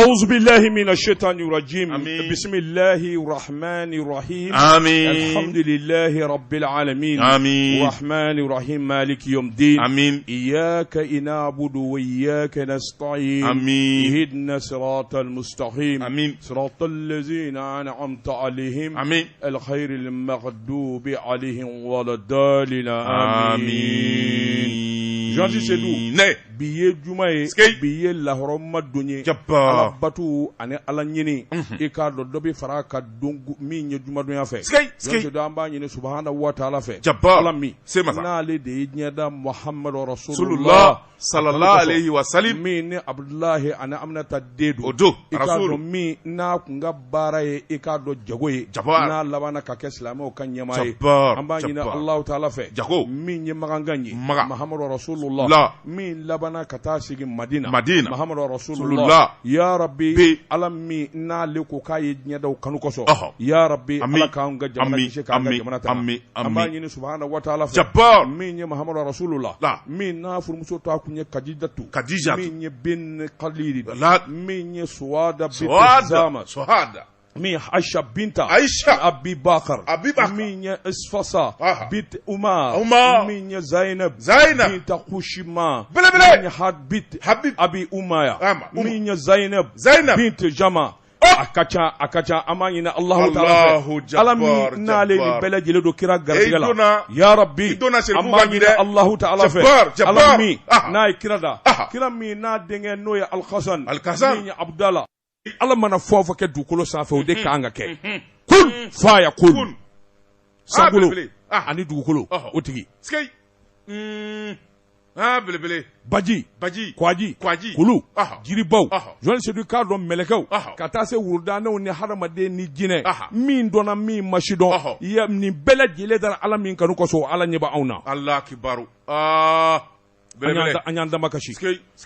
أعوذ بالله من الشيطان الرجيم. بسم الله الرحمن الرحيم. آمين. الحمد لله رب العالمين. آمين. الرحمن الرحيم مالك يوم الدين. آمين. إياك نعبد وإياك نستعين. آمين. اهدنا الصراط المستقيم. آمين. صراط الذين أنعمت عليهم. آمين. الخير المغضوب عليهم ولا الضالين. آمين. Jean-Di Sedou. Ne. Biye Jumaye. Skate. Biye lahoroma dunye. Jabba. Ala batu ane ala nyini. Ika do dobi faraka dungu mi nye Juma dunya fe. Skate. Skate. Jean-Di amba nyini subhanahu wa ta'ala fe. Jabba. Ala mi. Semasa. Nale de nyada Muhammadu Rasulullah sallallahu alayhi wa sallam. Mi ni Abdullahi ana amnata dedu. Odo. Ika do mi na kunga bara ye ika do jagoye. Jabba. Na labana kake islami o kan nyamaye. Jabba. Amba nyini Allah ta'ala fe. Jago. Mi nye maganganyi. Maga. Muhammadu Rasulullah. La. Min labana kata sigi Madina. Muhammadu Rasulullah. Ya Rabbi. Ala mi na leko kaye nyada kanu koso. Ya Rabbi. Ala kaunga jamana kishe kaunga jamana ta. Amba nyini subhanahu wa ta'ala. Jabbar. Min ye Muhammadu Rasulullah. La. Min na furmuso ta kunye Khadijatu. Min ye bin Khalid. La. Min ye Suwada bin Zama. Suhada. من عائشة بنت أبي بكر من إسفصا بنت أمار من زينب بنت خشيمة من حبيب أبي أمية من زينب بنت جمع akacha amanyina Allah ta'ala alami nale ni bela jeledo kira gargala ya rabbi amanyina Allah ta'ala fe alami na kirada kirami na denge noya al-Hasan ni Abdallah Allah mana fofo ke dukolo safa o de kanga ke kun faya kun sagulo ani dukolo o tigi skay belebele baji kwaji kulu jiribaw jol se du kadro melekaw kata se wurdanaw ni haramade ni jine min dona min mashidon ya ni bela jele dar ala min kanu ko so ala nyeba awna Allah kibaru anyanda makashi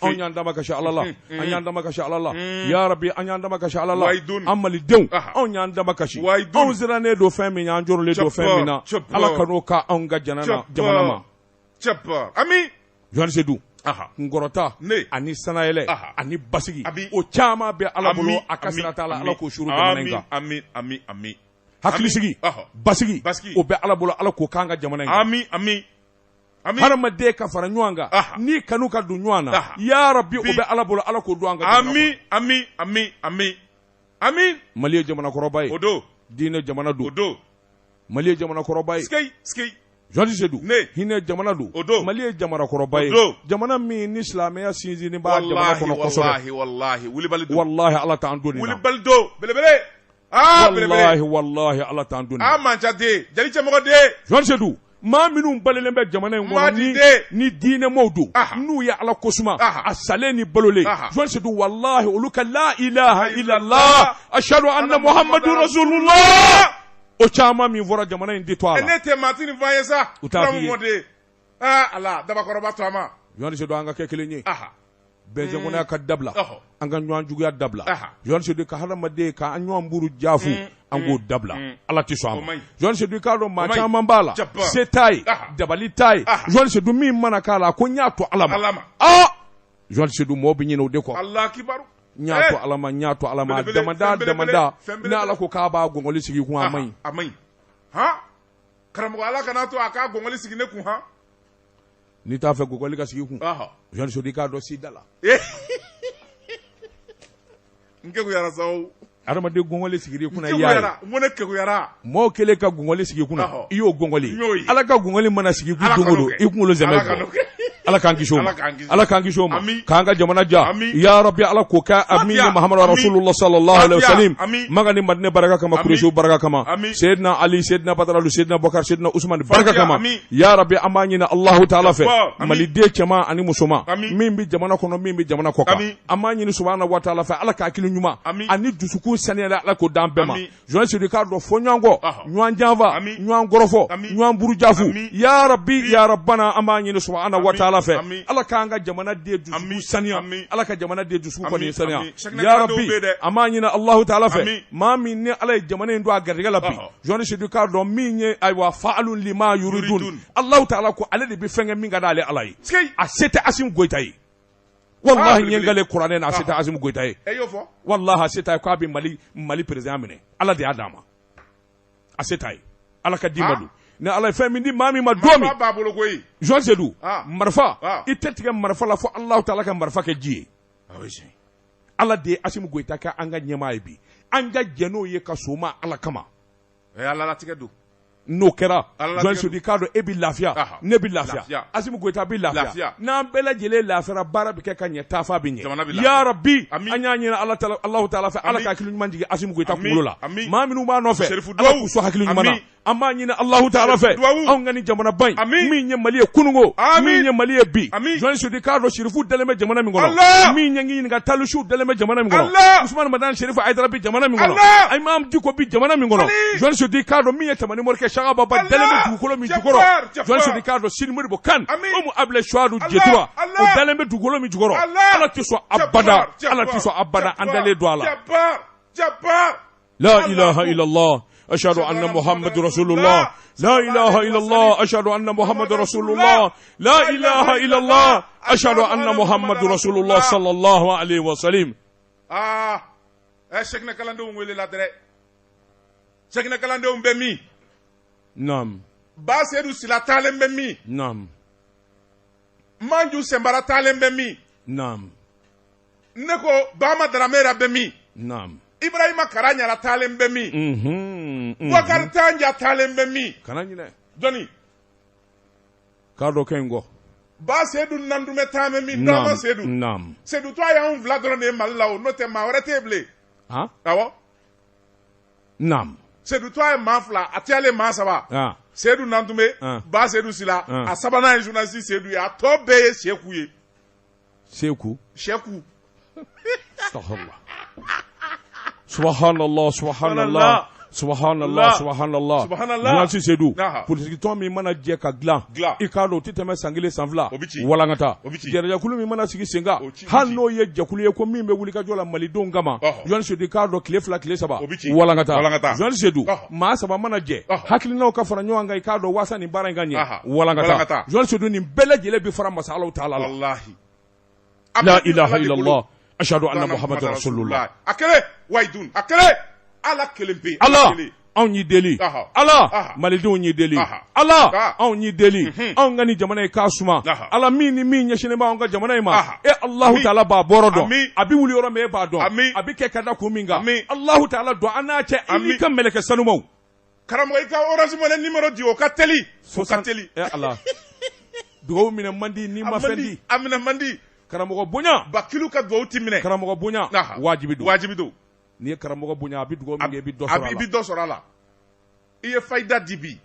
anyanda makashi Allah anyanda makashi Allah ya rabbi anyanda makashi Allah amali dew anyanda makashi on zirane do fami nyanjoro le do fami na ala kanu ka anga janana jamana ma chapa ami Jean Sedou ngorota ani sanayele ani basigi o chama be ala bolo akasirata ala ko shuru jamana nga ami hakilisigi basigi o be ala bolo ala ko kanga jamana nga ami haramade ka fara nyuanga ni kanu ka du nyuana ya rabbi o be ala bolo ala ko duanga ami maliye jamana korobaye odo dine jamana du odo maliye jamana korobaye skay Jean-Di Sedou hine jamana du maliye jamana korobaye jamana mi ni islamiya sinzi ni ba jamana kono koso wallahi wallahi ala ta andoni wuli baldo belebele wallahi ala ta andoni manjade jali chamo de Jean-Di Sedou ma minnu balelembe jamana ngoni ni dine modu nu ya ala kosuma asale ni balole Jean-Di Sedou wallahi uluka la ilaha illa Allah ashhadu anna muhammadur rasulullah o chama mi vora jamana indi twala ene te matini voye sa utamu mode ala daba koroba tama Jean-Di Sedou anga kekelenye benzemona ka dabla anga nywan jugu dabla Jean-Di Sedou ka haramade ka anywan buru jafu ango dabla ala ti swama Jean-Di Sedou ka do ma chama mbala setai dabali tai Jean-Di Sedou mi mana kala ko nyato alama Jean-Di Sedou mo bi nyino de ko Allah kibaru nyato alama damanda na ala ko ka ba gongoli sigi ku amai karamo ala kana to aka gongoli sigi ne ku ni ta fe gongoli ka sigi ku Jean-Di Sedou ka do si dala nke ku yara sawo adamade gongoli sigiri kuna yaye mone ke ku yara mo kele ka gongoli sigi kuna iyo gongoli ala ka gongoli mana sigi ku dongodo ikumulo zemeko ala kangi shoma kanga jamana ja ya rabbi ala ko ka amina muhammadu rasulullah sallallahu alaihi wasallam magani madne baraka kama kureshu baraka kama sayyidina ali sayyidina badalalu sayyidina bakar sayyidina usman baraka kama ya rabbi amanyina allah ta'ala fe malide chama ani musoma mimbi jamana kono mimbi jamana koka amanyini subhanahu wa ta'ala fe ala ka akilu nyuma ani dusuku sanela ala ko dambema Jean Sedou ka do fonyango nwan java nwan gorofo nwan burujafu ya rabbi ya rabbana amanyini subhanahu wa ta'ala fe ala kanga jamana de dusuku sania ala ka jamana de dusuku ko ni sania ya rabbi amanyina allah ta'ala fe ma minni ala jamana ndo agarga labi Jean Sedou ka do minye aywa fa'alun lima yuridun allah ta'ala ko ala de bi fenge minga dale alai a sete asim goitayi wallahi nyengale Qur'an na seta Assimi Goïta ye wallahi seta ko abi Mali président mine ala de adama aseta ye ala ka dimadu ne ala fe min di mami ma domi Joël Sedou marfa itetige marfa la fo Allah taala ka marfa ke ji ala de Assimi Goïta ka anga nyema bi anga jeno ye ka soma ala kama ala la tige do no kɛra Joël Sedou k'a dɔn e bi lafiya ne bi lafiya Assimi Goïta bi lafiya n'an bɛɛ lajɛlen lafiyara baara bɛ kɛ ka ɲɛ taafa bi ɲɛ ya rabbi an y'a ɲini Allahu taala fɛ ala ka hakili ɲuman jigin Assimi Goïta kunkolo la maa minnu b'a nɔfɛ ala k'u sɔn hakili ɲuman na an b'a ɲini Allahu taala fɛ anw ka ni jamana ba in min ye Mali ye kunungo min ye Mali ye bi Joël Sedou k'a dɔn Chérifu dalen bɛ jamana min kɔnɔ min ɲɛ ɲininka Talusiw dalen bɛ jamana min kɔnɔ Ousmane Madani Chérifu Haidara bi jamana min kɔnɔ Imam Dicko bi jamana min kɔnɔ Joël Sedou k'a dɔn min ye Tamani Morikɛ Saka Baba dalen bɛ dugukolo min jukɔrɔ Joël Sedou k'a dɔn Sini Modibo Kane Umu Ablaye Suwadu Jetura o dalen bɛ dugukolo min jukɔrɔ ala tɛ sɔn abada an dalen don a la la ilaha illallah أشهد أن محمد رسول الله لا إله إلا الله أشهد أن محمد رسول الله لا إله إلا الله أشهد أن محمد رسول الله صلى الله عليه وسلم شكنا كلاندو ويلي لا دري شكنا كلاندو بمي نعم باسيدو سلا تالم بمي نعم مانجو سمبارا تالم بمي نعم نكو باما دراميرا بمي نعم Ibrahima Karanya la talem bemi. Wakar Tanja talem bemi. Kananyine. Johnny. Kado Kengo. Ba Seydou nandume tame mi dama Seydou. Nam. Seydou toi ya un vladrone malao note ma oreteble. Hein? Awo. Nam. Seydou toi mafla atiale masaba. Ah. Seydou nandume ba Seydou sila a sabana journaliste Seydou ya tobe Sheku ye. Sheku. Sheku. Astaghfirullah. Subhanallah, subhanallah, subhanallah, subhanallah. Joël Sedou, politique ton mi mana jɛ ka dilan i k'a dɔn o tɛ tɛmɛ san kelen san fila walankata jɛnɛjɛkulu min mana sigi sen kan hali n'o ye jɛkulu ye ko min bɛ wuli ka jɔ la malidenw kama Joël Sedou k'a dɔn tile fila tile saba walankata Joël Sedou maa saba mana jɛ hakilinaw ka fara ɲɔgɔn kan i k'a dɔn waasa nin baara in ka ɲɛ walankata Joël Sedou nin bɛɛ lajɛlen bi fara masa Alahu taala la la ilaha illallah أشهد أن محمد رسول الله. أكله وايدون أكله على كلمة. الله أون يدلي. الله مالدون يدلي. الله أون يدلي. أون غني جمانة كاسما. الله مين يشيني ما أونغا جمانة ما. الله تعالى بابورdo. أبي ولي أورا مي بادو. أبي كذا كومينغا. الله تعالى دو أنا أشة إني كم ملك سنومو. كرامك أورا زمان النمرة ديو كتلي. كتلي. الله. دعو من مندي نيما فندي. أمين مندي. Karamogo bonya bakilu ka do timine karamogo bonya wajibi do ni karamogo bonya abi dugo mi bi do sora abi do sora la iye fayda dibi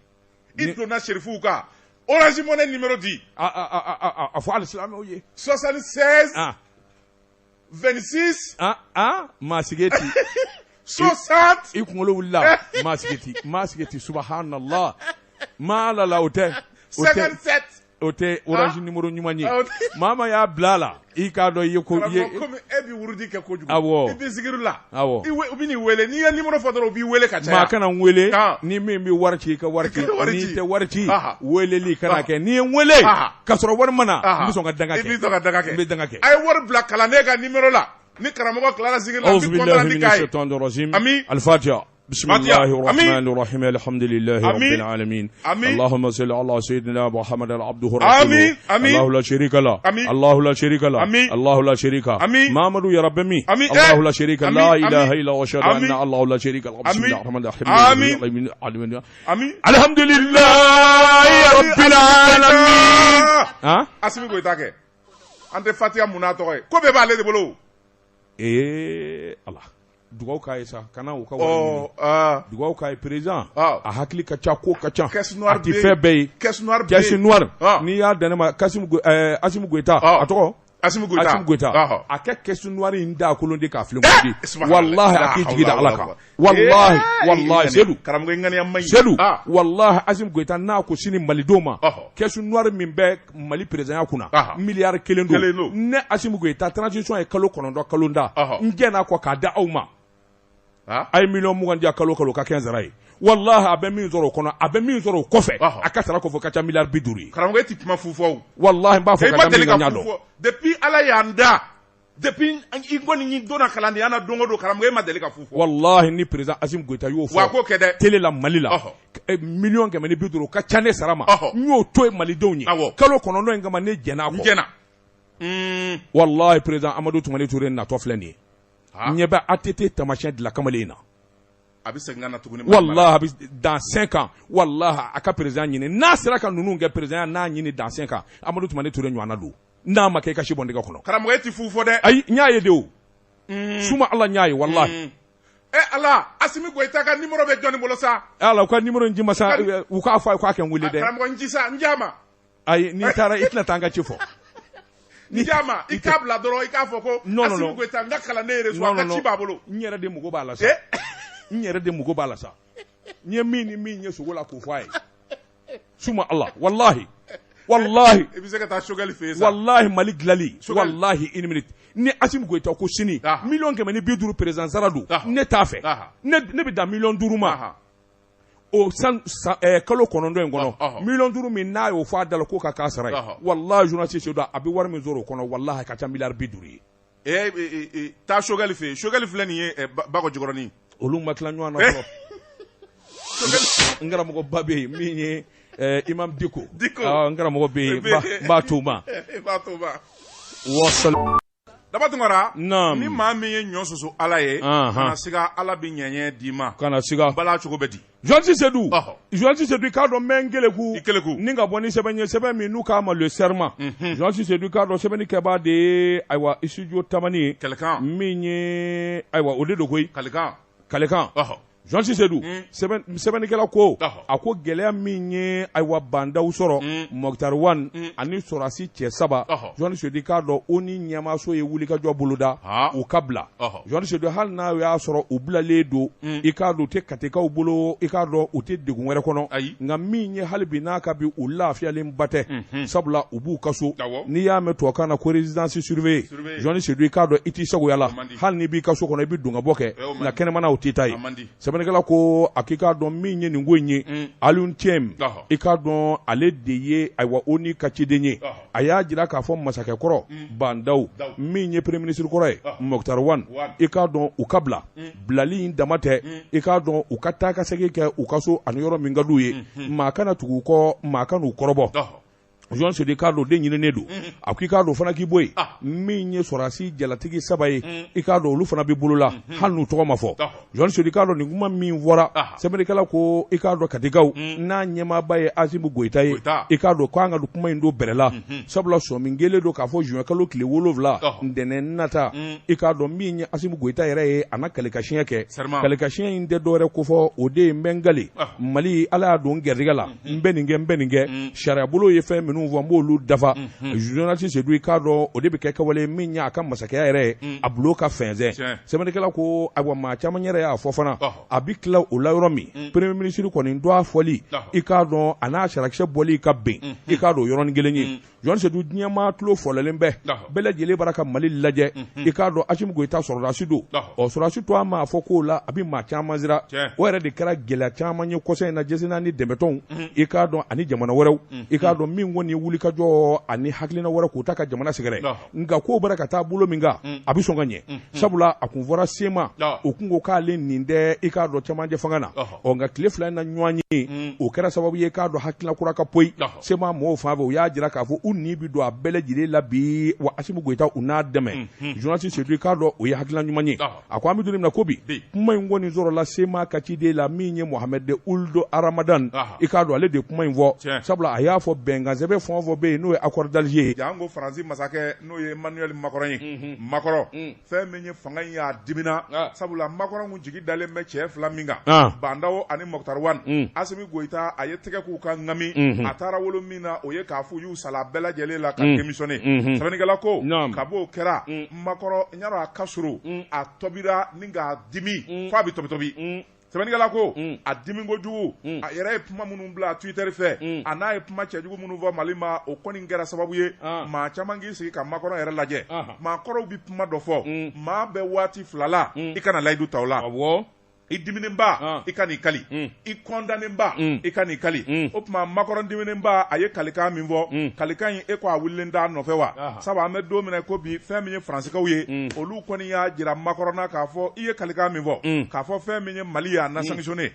idona Chérifu ka Orange Money numéro 10 afo al-islam oye 76 26 masigeti 60 ikungolo wula masigeti subhanallah mala la hotel 57 ote Orange numéro nyumanye mama ya blala i ka do ye ko ye comme ebi wurudi ke ko jugu ibi zigirula iwe ubini wele ni numéro fodoro bi wele ka cha ma kana wele ni mi warchi ka warchi ni te warchi wele li kana ke ni wele ka soro war mana mi so ga danga ke ay war black kala ne ga numéro la ni karamogo kala zigirla bi kontra ni kay al-fatiha بسم الله الرحمن الرحيم الحمد لله رب العالمين اللهم صل على سيدنا محمد عبده ورسوله الله لا شريك له الله لا شريك له الله لا شريك محمد يا رب مي الله لا شريك لا اله الا هو اشهد ان الله لا شريك له بسم الله الرحمن الرحيم الحمد لله رب العالمين Assimi Goïta ke ante Fatiha munato ko be ba le de bolo Allah dugaw ka ye sa kana u ka wari dugaw ka ye président a hakili ka ca ko ka ca a ti fɛn bɛɛ ye caisse noire n'i y'a dan ne ma Assimi Goïta a tɔgɔ Assimi Goïta a kɛ caisse noire in da kolon de k'a filɛ di wallahi a k'i jigi da Ala kan wallahi Seydou wallahi Assimi Goïta n'a ko sini malidenw ma caisse noire min bɛ Mali président kunna miliyari 1 don ne Assimi Goïta transition ye kalo 9 kalo da n jɛna kɔ k'a da aw ma ay million mugan dia kalo ka 15 ray wallahi a bɛ min sɔrɔ o kɔnɔ a bɛ min sɔrɔ o kɔfɛ a ka sara kɔfɛ ka ca miliyari 50 ye karamɔgɔ e tɛ kuma fu fɔ wallahi n b'a fɔ ka da min kan ɲa dɔn depuis ala y'an da depuis i kɔni y'i donna kalandenya na don o don karamɔgɔ e ma deli ka fu fɔ wallahi ni président Assimi Goïta y'o fɔ wa k'o kɛ dɛ télé la Mali la million 150 ka ca ne sara ma n y'o to ye malidenw ye kalo kɔnɔntɔn in kama ne jɛn'a kɔ wallahi président Amadou Toumani Touré natɔ filɛ nin ye ɲɛ bɛ ATT tamasiyɛn dilan kamalen in na a bɛ segin ka na tuguni wallahi dans 5 ans wallahi a ka président ɲini n'a sera ka ninnu kɛ président n'a ɲini dans 5 ans Amadou Toumani Touré ɲɔgɔnna don n'a ma kɛ i ka si bɔ n tɛgɛ kɔnɔ karamɔgɔ e tɛ fu fɔ dɛ ayi n y'a ye de o suma ala n y'a ye wallahi ala Assimi Goïta ka numéro bɛ jɔnni bolo sa ala u ka numéro in di ma sa u k'a fɔ a ye k'a kɛ n wele dɛ karamɔgɔ n ci sa n jaa ma ayi n'i taara i tɛna taa n ka ci fɔ n jaa ma i k'a bila dɔrɔn i k'a fɔ ko Assimi Goïta n ka kalanden yɛrɛ so a ka ci b'a bolo n yɛrɛ de mago b'a la sa n yɛrɛ de mago b'a la sa n ye min ni min ye sogo la k'o fɔ a ye suma ala wallahi wallahi i bɛ se ka taa Choguel fɛ yen sa wallahi Mali dilali wallahi une minute ni Assimi Goïta ko sini million 150 président Sara don ne t'a fɛ ne bɛ dan million 5 ma o kalo kɔnɔntɔn in kɔnɔ million 5 min n'a y'o fɔ a da la k'o ka k'a sara ye wallahi journaliste Seydou a bɛ wari min sɔrɔ o kɔnɔ wallahi a ka ca miliyari 50 ye taa Choguel fɛ yen Choguel filɛ nin ye Bakɔ Jikɔrɔni olu ma tila ɲɔgɔn na fɔlɔ n karamɔgɔ ba bɛ yen min ye Imam Diko n karamɔgɔ bɛ yen n b'a to ma daba tunkara ni maa min ye ɲɔ soso ala ye kana siga ala bɛ ɲɛɲɛ d'i ma kana siga bala cogo bɛ di Joël Seydou i k'a dɔn n bɛ n keleku ni ka bɔ ni sɛbɛn ye sɛbɛn min n'u k'a ma le serment Joël Seydou i k'a dɔn sɛbɛnnikɛbaa de ye ayiwa studio tamani kalikan min ye ayiwa o de don koyi kalikan Joël Seydou sɛbɛnnikɛla ko a ko gɛlɛya min ye ayiwa bandaw sɔrɔ Mokhtar Wane ani Sɔrɔdasi cɛ 3 Joël Seydou i k'a dɔn o ni ɲɛmaaso ye wulikajɔ boloda u ka bila Joël Seydou hali n'a y'a sɔrɔ u bilalen don i k'a dɔn u tɛ katikaw bolo i k'a dɔn u tɛ degun wɛrɛ kɔnɔ nka min ye hali bi n'a ka bi u lafiyalen ba tɛ sabula u b'u ka so n'i y'a mɛn tubabukan na ko résidence surveillée Joël Seydou i k'a dɔn i t'i sagoya la hali n'i b'i ka so kɔnɔ i bɛ don ka bɔ kɛ nka kɛnɛmana o t'i ta ye sɛbɛnnikɛla ko a k'i k'a dɔn min ye nin ko in ye Alioune Thiam i k'a dɔn ale de ye ayiwa o ni ka ciden ye a y'a jira k'a fɔ masakɛkɔrɔ Bandaw min ye premier ministre kɔrɔ ye Mokhtar Wane i k'a dɔn u ka bila bilali in dama tɛ i k'a dɔn u ka taa ka segin kɛ u ka so ani yɔrɔ min ka d'u ye maa kana tugu u kɔ maa kan'u kɔrɔbɔ Joël Seydou i k'a dɔn den ɲininen don a ko i k'a dɔn fana k'i bɔ yen min ye Sɔrɔdasi jalatigi 3 ye i k'a dɔn olu fana bɛ bolo la hali n'u tɔgɔ ma fɔ Joël Seydou i k'a dɔn nin kuma min fɔra sɛbɛnnikɛla ko i k'a dɔn katikaw n'a ɲɛmaaba ye Assimi Goïta ye i k'a dɔn k'an ka don kuma in don bɛrɛ la sabula sɔmin kelen don k'a fɔ juin kalo tile 7 ntɛnɛn nata i k'a dɔn min ye Assimi Goïta yɛrɛ ye a na kalikasiɲɛ kɛ kalikasiɲɛ in tɛ dɔwɛrɛ ko fɔ o de ye n bɛ n gale Mali ala y'a don gɛrɛsigɛ la n bɛ nin kɛ sariya bolo ye fɛn minnu fɔ n b'olu dafa journaliste Seydou i k'a dɔn o de bɛ kɛ kɛwale min y'a ka masakɛya yɛrɛ ye a bulon ka fɛnsɛn sɛbɛnnikɛla ko ayiwa maa caman yɛrɛ y'a fɔ fana a bɛ tila o la yɔrɔ min premier ministre kɔni dɔ a fɔli i k'a dɔn a n'a sarakisɛ bɔli ka bɛn i k'a dɔn o yɔrɔnin kelen ye Joël Seydou diɲɛmaa tulo fɔlɔlen bɛɛ lajɛlen bara ka Mali lajɛ i k'a dɔn Assimi Goïta Sɔrɔdasi don Sɔrɔdasi to a ma fɔ k'o la a bɛ maa caman sira o yɛrɛ de kɛra gɛlɛya caman ye kɔsɔn in na Jɛsina ni dɛmɛtɔnw i k'a dɔn ani jamana wɛrɛw i k'a dɔn min kɔni ye wulikajɔ ani hakilina wɛrɛ k'o ta ka jamana sɛgɛrɛ nka k'o bara ka taa bolo min kan a bɛ sɔn ka ɲɛ sabula a kun fɔra Sema o kun ko k'ale nin tɛ i k'a dɔn cɛmancɛ fanga na nka tile 2 in na ɲɔgɔn ye o kɛra sababu ye k'a dɔn hakilina kura ka poyi Sema mɔgɔw fan fɛ u y'a jira k'a fɔ u ni bi don a bɛɛ lajɛlen la bi wa Assimi Goïta u n'a dɛmɛ journaliste Seydou i k'a dɔn o ye hakilina ɲuman ye a ko an bɛ don min na ko bi kuma in kɔni sɔrɔla Sema ka ciden la min ye Mohamed Ould Ramadan i k'a dɔn ale de kuma in fɔ sabula a y'a fɔ bɛnkan sɛbɛn fɛn o fɛn bɛ yen n'o ye accord d'Alger ye jango Faransi masakɛ n'o ye Emmanuel Macron ye Macron fɛn min ye fanga in y'a dimina sabula Macron kun jigi dalen bɛ cɛ 2 min kan Bandaw ani Mokhtar Wane Assimi Goïta a ye tɛgɛ k'u ka ŋami a taara wolo min na o ye k'a fɔ u y'u sala bɛɛ lajɛlen la ka démissionner sɛbɛnnikɛla ko ka b'o kɛra Macron ɲarɔ a ka surun a tɔbira ni k'a dimi f'a bɛ tɔbi sɛbɛnnikɛla ko a dimi kojugu a yɛrɛ ye kuma minnu bila Twitter fɛ a n'a ye kuma cɛjugu minnu fɔ Mali ma o kɔni kɛra sababu ye maa caman k'i sigi ka Macron yɛrɛ lajɛ maakɔrɔw bɛ kuma dɔ fɔ maa bɛ waati 2 la i kana layidu ta o la i diminenba i ka n'i kali i kɔndanenba i ka n'i kali o tuma makɔrɔ diminenba a ye kalikan min fɔ kalikan in e ko a wulilen t'a nɔfɛ wa sabu an bɛ don min na ko bi fɛn min ye faransikɛw ye olu kɔni y'a jira makɔrɔnna k'a fɔ i ye kalikan min fɔ k'a fɔ fɛn min ye Mali y'a na sanctionné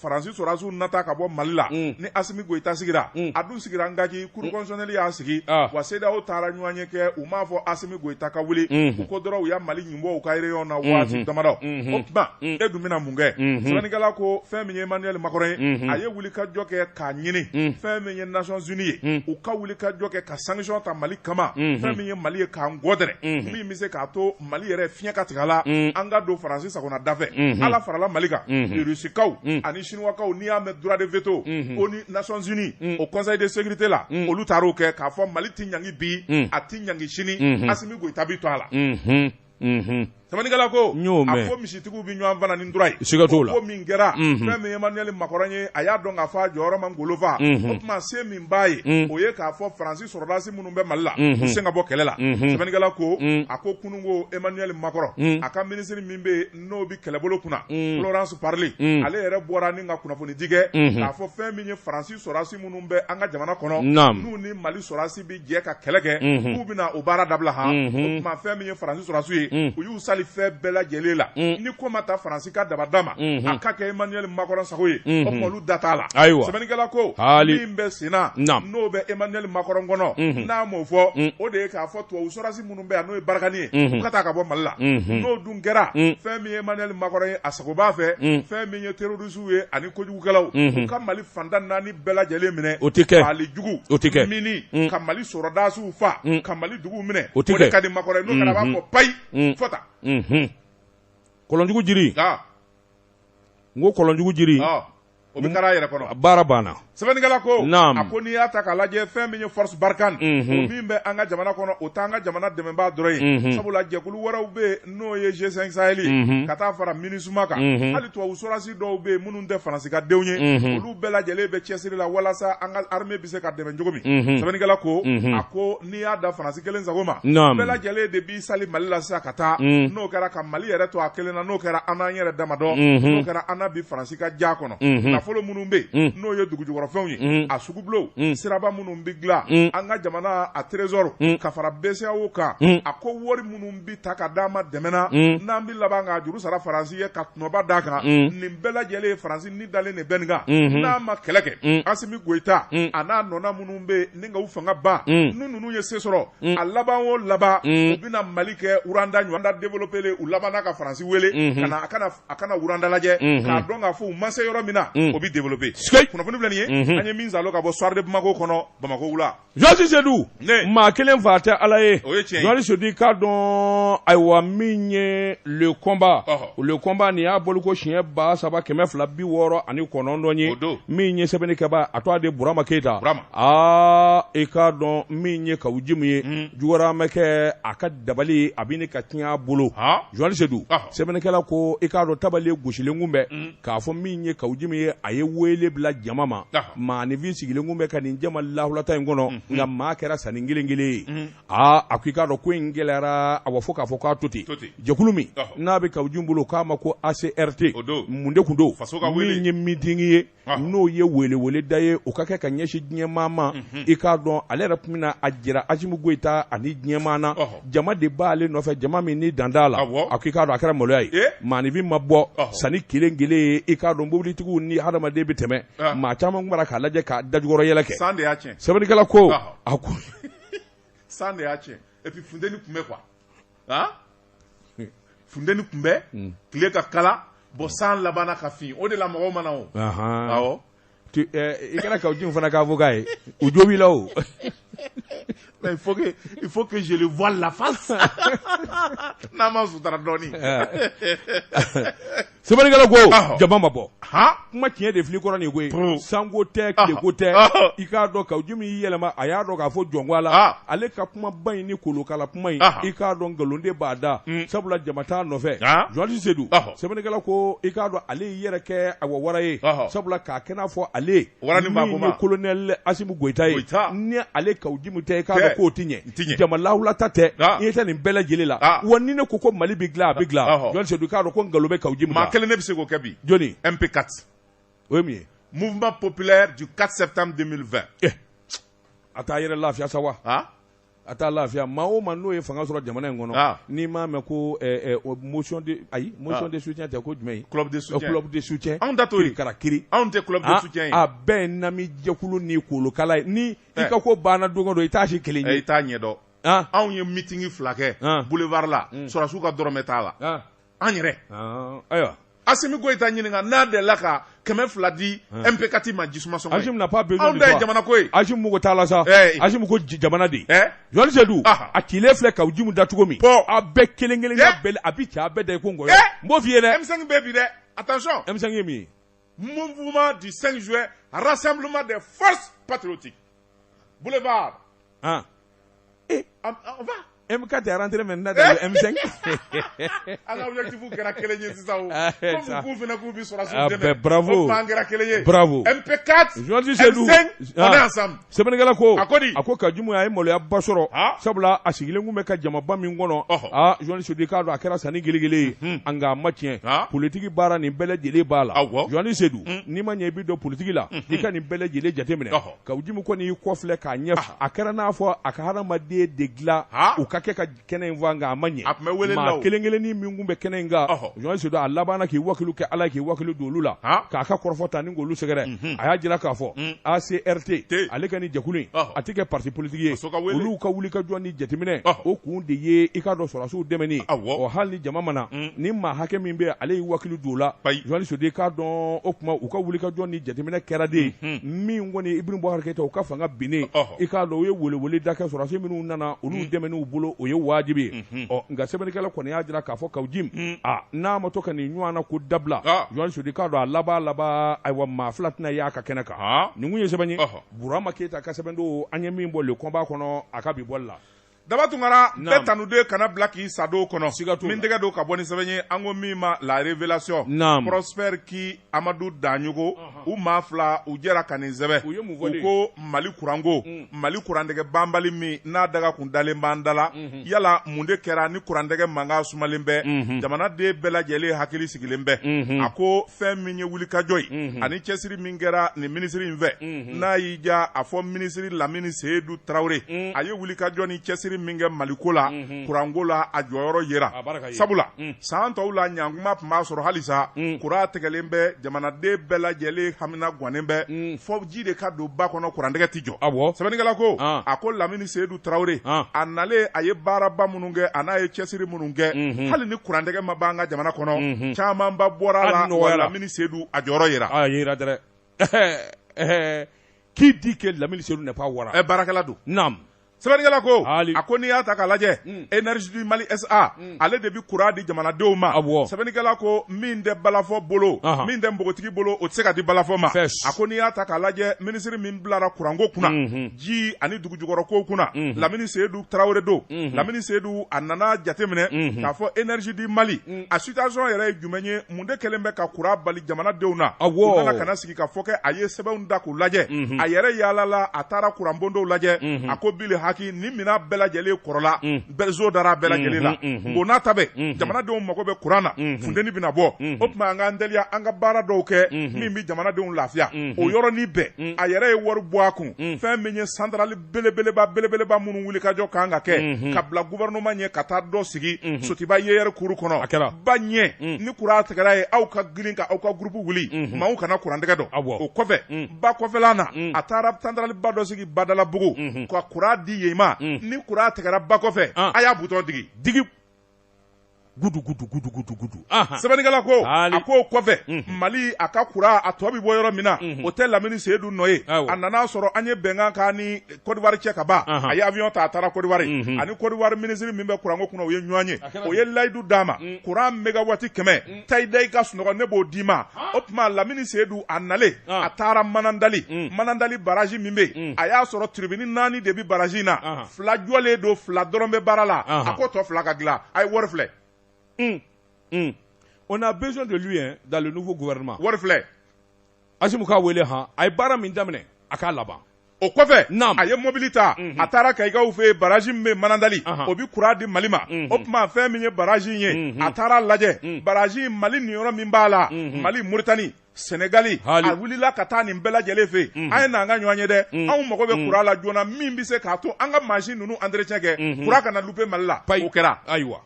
Faransi sɔrɔdasiw nata ka bɔ Mali la ni Asimi Goïta sigira a dun sigira Ngaki cour constitutionnelle y'a sigi wa CEDEAO taara ɲɔgɔn ye kɛ u m'a fɔ Asimi Goïta ka wuli u ko dɔrɔn u ya Mali ɲinbɔ u ka réunion na waati damadɔ o tuma e dun bɛna mun kɛ sɛbɛnnikɛla ko fɛn min ye Emmanuel Macron ye a ye wuli ka jɔ kɛ k'a ɲini fɛn min ye Nations Unies ye u ka wuli ka jɔ kɛ ka sanction ta Mali kama fɛn min ye Mali ye k'an gɔdɛrɛ min bɛ se k'a to Mali yɛrɛ fiɲɛ ka tigɛ a la an ka don Faransi sagona dafɛ ala farala Mali kan Rusikaw ani Chinoisakaw n'i y'a mɛn droit de veto o ni Nations Unies au Conseil de sécurité la olu taar'o kɛ k'a fɔ Mali ti ɲangi bi a ti ɲangi sini Asimi Goïta bi to a la sɛbɛnnikɛla ko a ko misitigiw bi ɲɔgɔn fana ni dura ye siga t'o la ko min kɛra fɛn min Emmanuel Macron ye a y'a dɔn k'a fɔ a jɔyɔrɔ man ngolo fa o tuma se min b'a ye o ye k'a fɔ Faransi sɔrɔdasi minnu bɛ Mali la u sen ka bɔ kɛlɛ la sɛbɛnnikɛla ko a ko kununko Emmanuel Macron a ka minisiri min bɛ n'o bi kɛlɛbolo kunna Florence Parly ale yɛrɛ bɔra ni ka kunnafoni di kɛ k'a fɔ fɛn min ye Faransi sɔrɔdasi minnu bɛ an ka jamana kɔnɔ n'u ni Mali sɔrɔdasi bi jɛ ka kɛlɛ kɛ k'u bɛna o baara dabila o tuma fɛn min ye Faransi sɔrɔdasi ye u y'u sali fɛn bɛɛ lajɛlen la ni ko ma taa Faransi ka dabada ma a ka kɛ Emmanuel Macron sago ye o tuma olu da t'a la sɛbɛnnikɛla ko min bɛ sen na n'o bɛ Emmanuel Macron kɔnɔ n'a m'o fɔ o de ye k'a fɔ tubabu sɔrɔdasi minnu bɛ yan n'o ye barakani ye u ka taa ka bɔ Mali la n'o dun kɛra fɛn min ye Emmanuel Macron ye a sago b'a fɛ fɛn min ye terrorisiw ye ani kojugukɛlaw u ka Mali fantan naani bɛɛ lajɛlen minɛ o tɛ kɛ Mali jugu mini ka Mali sɔrɔdasiw fa ka Mali duguw minɛ o de ka di Macron n'o kɛra a b'a fɔ payi fɔta Kɔlɔnjugu jiri n ko kɔlɔnjugu jiri o bɛ kɛra a yɛrɛ kɔnɔ baara banna sɛbɛnnikɛla ko a ko n'i y'a ta k'a lajɛ fɛn min ye force Barkhane o min bɛ an ka jamana kɔnɔ o t'an ka jamana dɛmɛbaa dɔrɔn ye sabula jɛkulu wɛrɛw bɛ yen n'o ye G5 Sahel ka taa fara MINUSMA kan hali tubabu sɔrɔdasi dɔw bɛ yen minnu tɛ Faransi ka denw ye olu bɛɛ lajɛlen bɛ cɛsiri la walasa an ka armée bɛ se ka dɛmɛ cogo min sɛbɛnnikɛla ko a ko n'i y'a da Faransi kelen sago ma bɛɛ lajɛlen de b'i sali Mali la sisan ka taa n'o kɛra ka Mali yɛrɛ to a kelen na n'o kɛra an n'an yɛrɛ dama dɔn n'o kɛra an na bi Faransi ka ja kɔnɔ nafolo minnu bɛ yen n'o ye dugujukɔrɔfɛnw ye a sugubilenw siraba minnu bi dilan an ka jamana a trésor ka fara BCEAO kan a ko wari minnu bi ta ka d'an ma dɛmɛ na n'an bi laban ka juru sara Faransi ye ka tɔnɔba d'a kan nin bɛɛ lajɛlen ye Faransi ni dalen de bɛ nin kan n'a ma kɛlɛ kɛ Asimi Goïta a n'a nɔna minnu bɛ ni ka u fanga ban ni ninnu ye se sɔrɔ a laban o laban u bɛna Mali kɛ Uranda ɲɔgɔnda développé u laban ka Faransi wele a kana Uranda lajɛ k'a dɔn k'a fɔ u ma se yɔrɔ min na o bi développé kunnafoni filɛ nin ye an ye min salo ka bɔ soir de Bamako kɔnɔ Bamako wula Joasi Seydou maa kelen fa tɛ Ala ye o ye tiɲɛ ye Joasi Seydou k'a dɔn ayiwa min ye le combat nin y'a bolo ko siɲɛ 3,260 ye min ye sɛbɛnnikɛba a tɔgɔ de Burama Keita i k'a dɔn min ye Kawujimu ye jugɔrɔma kɛ a ka dabali a bɛ ni ka tiɲɛ bolo Joasi Seydou sɛbɛnnikɛla ko i k'a dɔn tabali gosilen kun bɛ k'a fɔ min ye Kawujimu ye a ye wele bila jama ma maanifin sigilen kun bɛ ka nin jama lahulata in kɔnɔ nka maa kɛra sanni kelen ye a ko i k'a dɔn ko in gɛlɛyara a b'a fɔ k'a fɔ k'a to ten jɛkulu min n'a bɛ Kawujimu bolo k'a ma ko ACRT mun de kun don min ye meeting ye n'o ye wele da ye o ka kɛ ka ɲɛsin diɲɛmaa ma i k'a dɔn ale yɛrɛ tun bɛna a jira Asimi Goïta ani diɲɛmaa na jama de b'ale nɔfɛ jama min ni danda la a ko i k'a dɔn a kɛra maloya ye maanifin ma bɔ sanni kelen ye i k'a dɔn mobilitigiw ni hadamaden bɛ tɛmɛ maa caman kun b'a k'a lajɛ ka dajukɔrɔ yɛlɛ kɛ san de y'a tiɲɛ sɛbɛnnikɛla ko a ko san de y'a tiɲɛ et puis funteni tun bɛ quoi funteni tun bɛ tile ka kala bon san labanna ka fin o de la mɔgɔw mana o awɔ i kana Kawujimu fana ka avocat ye u jo b'i la o mais il faut que je le voie la face n'a ma sutara dɔɔni sɛbɛnnikɛla ko jama ma bɔ kuma tiɲɛ de fili kɔrɔ nin koyi sanko tɛ tileko tɛ i k'a dɔn Kawujimu y'i yɛlɛma a y'a dɔn k'a fɔ jɔnko la ale ka kumaba in ni kolokala kuma in i k'a dɔn nkalonde b'a da sabula jama t'a nɔfɛ Joasi Seydou sɛbɛnnikɛla ko i k'a dɔn ale y'i yɛrɛ kɛ a wara ye sabula k'a kɛ n'a fɔ ale min ye colonel Asimi Goïta ye ni ale Kawujimu tɛ i k'a dɔn k'o ti ɲɛ jama lahulata tɛ i tɛ nin bɛɛ lajɛlen la wa ni ne ko Mali bɛ dilan a bɛ dilan Joasi Seydou k'a dɔn ko nkalon bɛ Kawujimu kelen ne bɛ se k'o kɛ bi. Joni. MP4. O ye min ye. Mouvement populaire du 4 septembre 2020. A t'a yɛrɛ lafiya sa wa. A t'a lafiya maa o maa n'o ye fanga sɔrɔ jamana in kɔnɔ. N'i m'a mɛn ko motion de soutien tɛ ko jumɛn ye. Club de soutien. Club de soutien. Anw da t'o ye. Kara kiri. Anw tɛ club de soutien ye. A bɛɛ ye nami jɛkulu ni kolokala ye ni i ka ko banna don o don i t'a si kelen ye. I t'a ɲɛdɔn. Anw ye meeting 2 kɛ boulevard la sɔrɔsiw ka dɔrɔmɛ t'a la. An yɛrɛ. Ayiwa. Assimi Goïta ɲininka n'a delila ka 200 di MP4 ma Jisuma Sɔngɔ ye. Assimi n'a pas besoin de toi. Anw da ye jamana ko ye. Assimi mugu t'a la sa. Assimi ko jamana de. Jɔli Seydou a cilen filɛ ka Ujimu da cogo min. A bɛɛ kelen kelen ka bɛɛ a bi cɛ a bɛɛ da i ko ngɔyɔ. N b'o f'i ye dɛ. M5 bɛ bi dɛ. Attention. M5 ye min ye. Mouvement du 5 juin, rassemblement des forces patriotiques. Boulevard. On va. M4 est rentré maintenant dans le M5. Bravo. Bravo. MP4. M5. On est ensemble. Sebenigala ko. A ko ka jumu ya moloya basoro. Sabula a sigilen kun bɛ ka jamaba min kɔnɔ. Journaliste de ka do a kɛra sani gelegele ye. An ka ma tiɲɛ. Politique baara nin bɛɛ lajɛlen b'a la. Journaliste Seydou n'i ma ɲɛ i bi don politique la i ka nin bɛɛ lajɛlen jateminɛ. Ka jumu kɔni y'i kɔfilɛ k'a ɲɛfɔ. A kɛra n'a fɔ a ka hadamaden de dilan u ka kɛ ka kɛnɛ in fɔ nka a ma ɲɛ. Maa kelen kelennin min kun bɛ kɛnɛ in kan. Journaliste Seydou a labanna k'i wakilu kɛ Ala ye k'i wakilu don olu la. K'a ka kɔrɔfɔ ta ni k'olu sɛgɛrɛ. A y'a jira k'a fɔ ACRT ale ka nin jɛkulu in a tɛ kɛ parti politique ye. Olu ka wuli ka jɔ ni jateminɛ o kun de ye i ka dɔn sɔrɔsiw dɛmɛni. Hali ni jama mana ni maa hakɛ min bɛ ale y'i wakilu don o la. Journaliste Seydou i k'a dɔn o tuma u ka wuli ka jɔ ni jateminɛ kɛra de min kɔni Ibrim Boubacar Keïta u ka fanga binnen i k'a dɔn o ye welewele da kɛ sɔrɔsi minnu nana olu dɛmɛniw bolo o ye wajibi ye. Nka sɛbɛnnikɛla kɔni y'a jira k'a fɔ Kawujim n'a ma to ka nin ɲɔgɔn na ko dabila Journaliste Seydou k'a dɔn a laban ayiwa maa fila tɛna y'a ka kɛnɛ kan. Nin kun ye sɛbɛn ye. Burama Keïta ka sɛbɛn don an ye min bɔ le combat kɔnɔ a ka bi bɔli la. Daba Tunkara bɛɛ tanuden kana bila k'i sa don kɔnɔ min tɛgɛ don ka bɔ ni sɛbɛn ye an ko min ma la révélation Prosper Ki Amadou Daɲogo u maa fila u jɛra ka nin sɛbɛn u ko Mali kuranko Mali kurandɛgɛ banbali min n'a daga kun dalen b'an da la yala mun de kɛra ni kurandɛgɛ mankan sumalen bɛ jamanaden bɛɛ lajɛlen hakili sigilen bɛ a ko fɛn min ye wulikajɔ ye ani cɛsiri min kɛra nin minisiri in fɛ n'a y'i ja a fɔ minisiri Lamini Seydou Traoré a ye wulikajɔ ni cɛsiri min kɛ Maliko la kuranko la a jɔyɔrɔ yera sabula san tɔw la ɲankuma tun b'a sɔrɔ halisa kuran tigɛlen bɛ jamanaden bɛɛ lajɛlen hamina gannen bɛ fɔ ji de ka don ba kɔnɔ kurandɛgɛ ti jɔ sɛbɛnnikɛla ko a ko Lamini Seydou Traoré a nalen a ye baaraba minnu kɛ a n'a ye cɛsiri minnu kɛ hali ni kurandɛgɛ ma b'an ka jamana kɔnɔ camanba bɔra la wa Lamini Seydou a jɔyɔrɔ yera a yera dɛrɛ qui dit que Lamini Seydou n'est pas wara baarakɛla don naam sɛbɛnnikɛla ko a ko n'i y'a ta k'a lajɛ Énergie du Mali SA ale de bi kuran di jamanadenw ma sɛbɛnnikɛla ko min tɛ balafɔ bolo min tɛ npogotigi bolo o tɛ se ka di balafɔ ma a ko n'i y'a ta k'a lajɛ minisiri min bilara kuranko kunna ji ani dugujukɔrɔkow kunna Lamini Seydou Traoré don Lamini Seydou a nana jateminɛ k'a fɔ Énergie du Mali a situation yɛrɛ ye jumɛn ye mun de kɛlen bɛ ka kuran bali jamanadenw na u nana ka na sigi ka fɔ kɛ a ye sɛbɛnw da k'u lajɛ a yɛrɛ yaalala a taara kuranbondow lajɛ a ko bili haki ni mina bɛɛ lajɛlen kɔrɔla bɛzo dara bɛɛ lajɛlen la bon n'a ta bɛ jamanadenw mago bɛ kuran na funteni bɛna bɔ o tuma an k'an teliya an ka baara dɔw kɛ min bɛ jamanadenw lafiya o yɔrɔnin bɛɛ a yɛrɛ ye wari bɔ a kun fɛn min ye santarali belebeleba minnu wuli ka jɔ kan ka kɛ ka bila gouvernement ɲɛ ka taa dɔ sigi Sotiba yeyɛri kuru kɔnɔ ba ɲɛ ni kuran tigɛra ye aw ka girin ka aw ka groupe wuli maaw kana kurandɛgɛ dɔn o kɔfɛ ba kɔfɛla na a taara santaraliba dɔ sigi Badalabugu ka kuran di yen ma ni kuran tigɛra ba kɔfɛ a y'a butɔn digi gudu sɛbɛnnikɛla ko a ko kɔfɛ Mali a ka kuran a tɔ bi bɔ yɔrɔ min na o tɛ Lamini Seydou nɔ ye a nana sɔrɔ an ye bɛnkan k'a ni Côte d'Ivoire cɛ ka ban a ye avion ta a taara Côte d'Ivoire ani Côte d'Ivoire minisiri min bɛ kuranko kunna o ye ɲɔgɔn ye o ye layidu d'a ma kuran mégawati 100 tayi i ka sunɔgɔ ne b'o d'i ma o tuma Lamini Seydou a nalen a taara Manandali baraji min bɛ a y'a sɔrɔ tribune 4 de bi baraji in na 2 jɔlen don 2 dɔrɔn bɛ baara la a ko tɔ 2 ka dilan a ye wari filɛ. On a besoin de lui dans le nouveau gouvernement. Wari filɛ. Assimi k'a wele a ye baara min daminɛ a k'a laban. o kɔfɛ a ye mobili ta a taara Kayikaw fɛ baraji min bɛ Manandali o bi courant di Mali ma o tuma fɛn min ye baraji ye a taara lajɛ baraji Mali niyɔrɔ min b'a la Mali Mauritanie Sénégali a wulila ka taa nin bɛɛ lajɛlen fɛ an ye n'an ka ɲɔgɔn ye dɛ anw mago bɛ courant la joona min bɛ se k'a to an ka machine ninnu entretien kɛ courant kana louper Mali la o kɛra ayiwa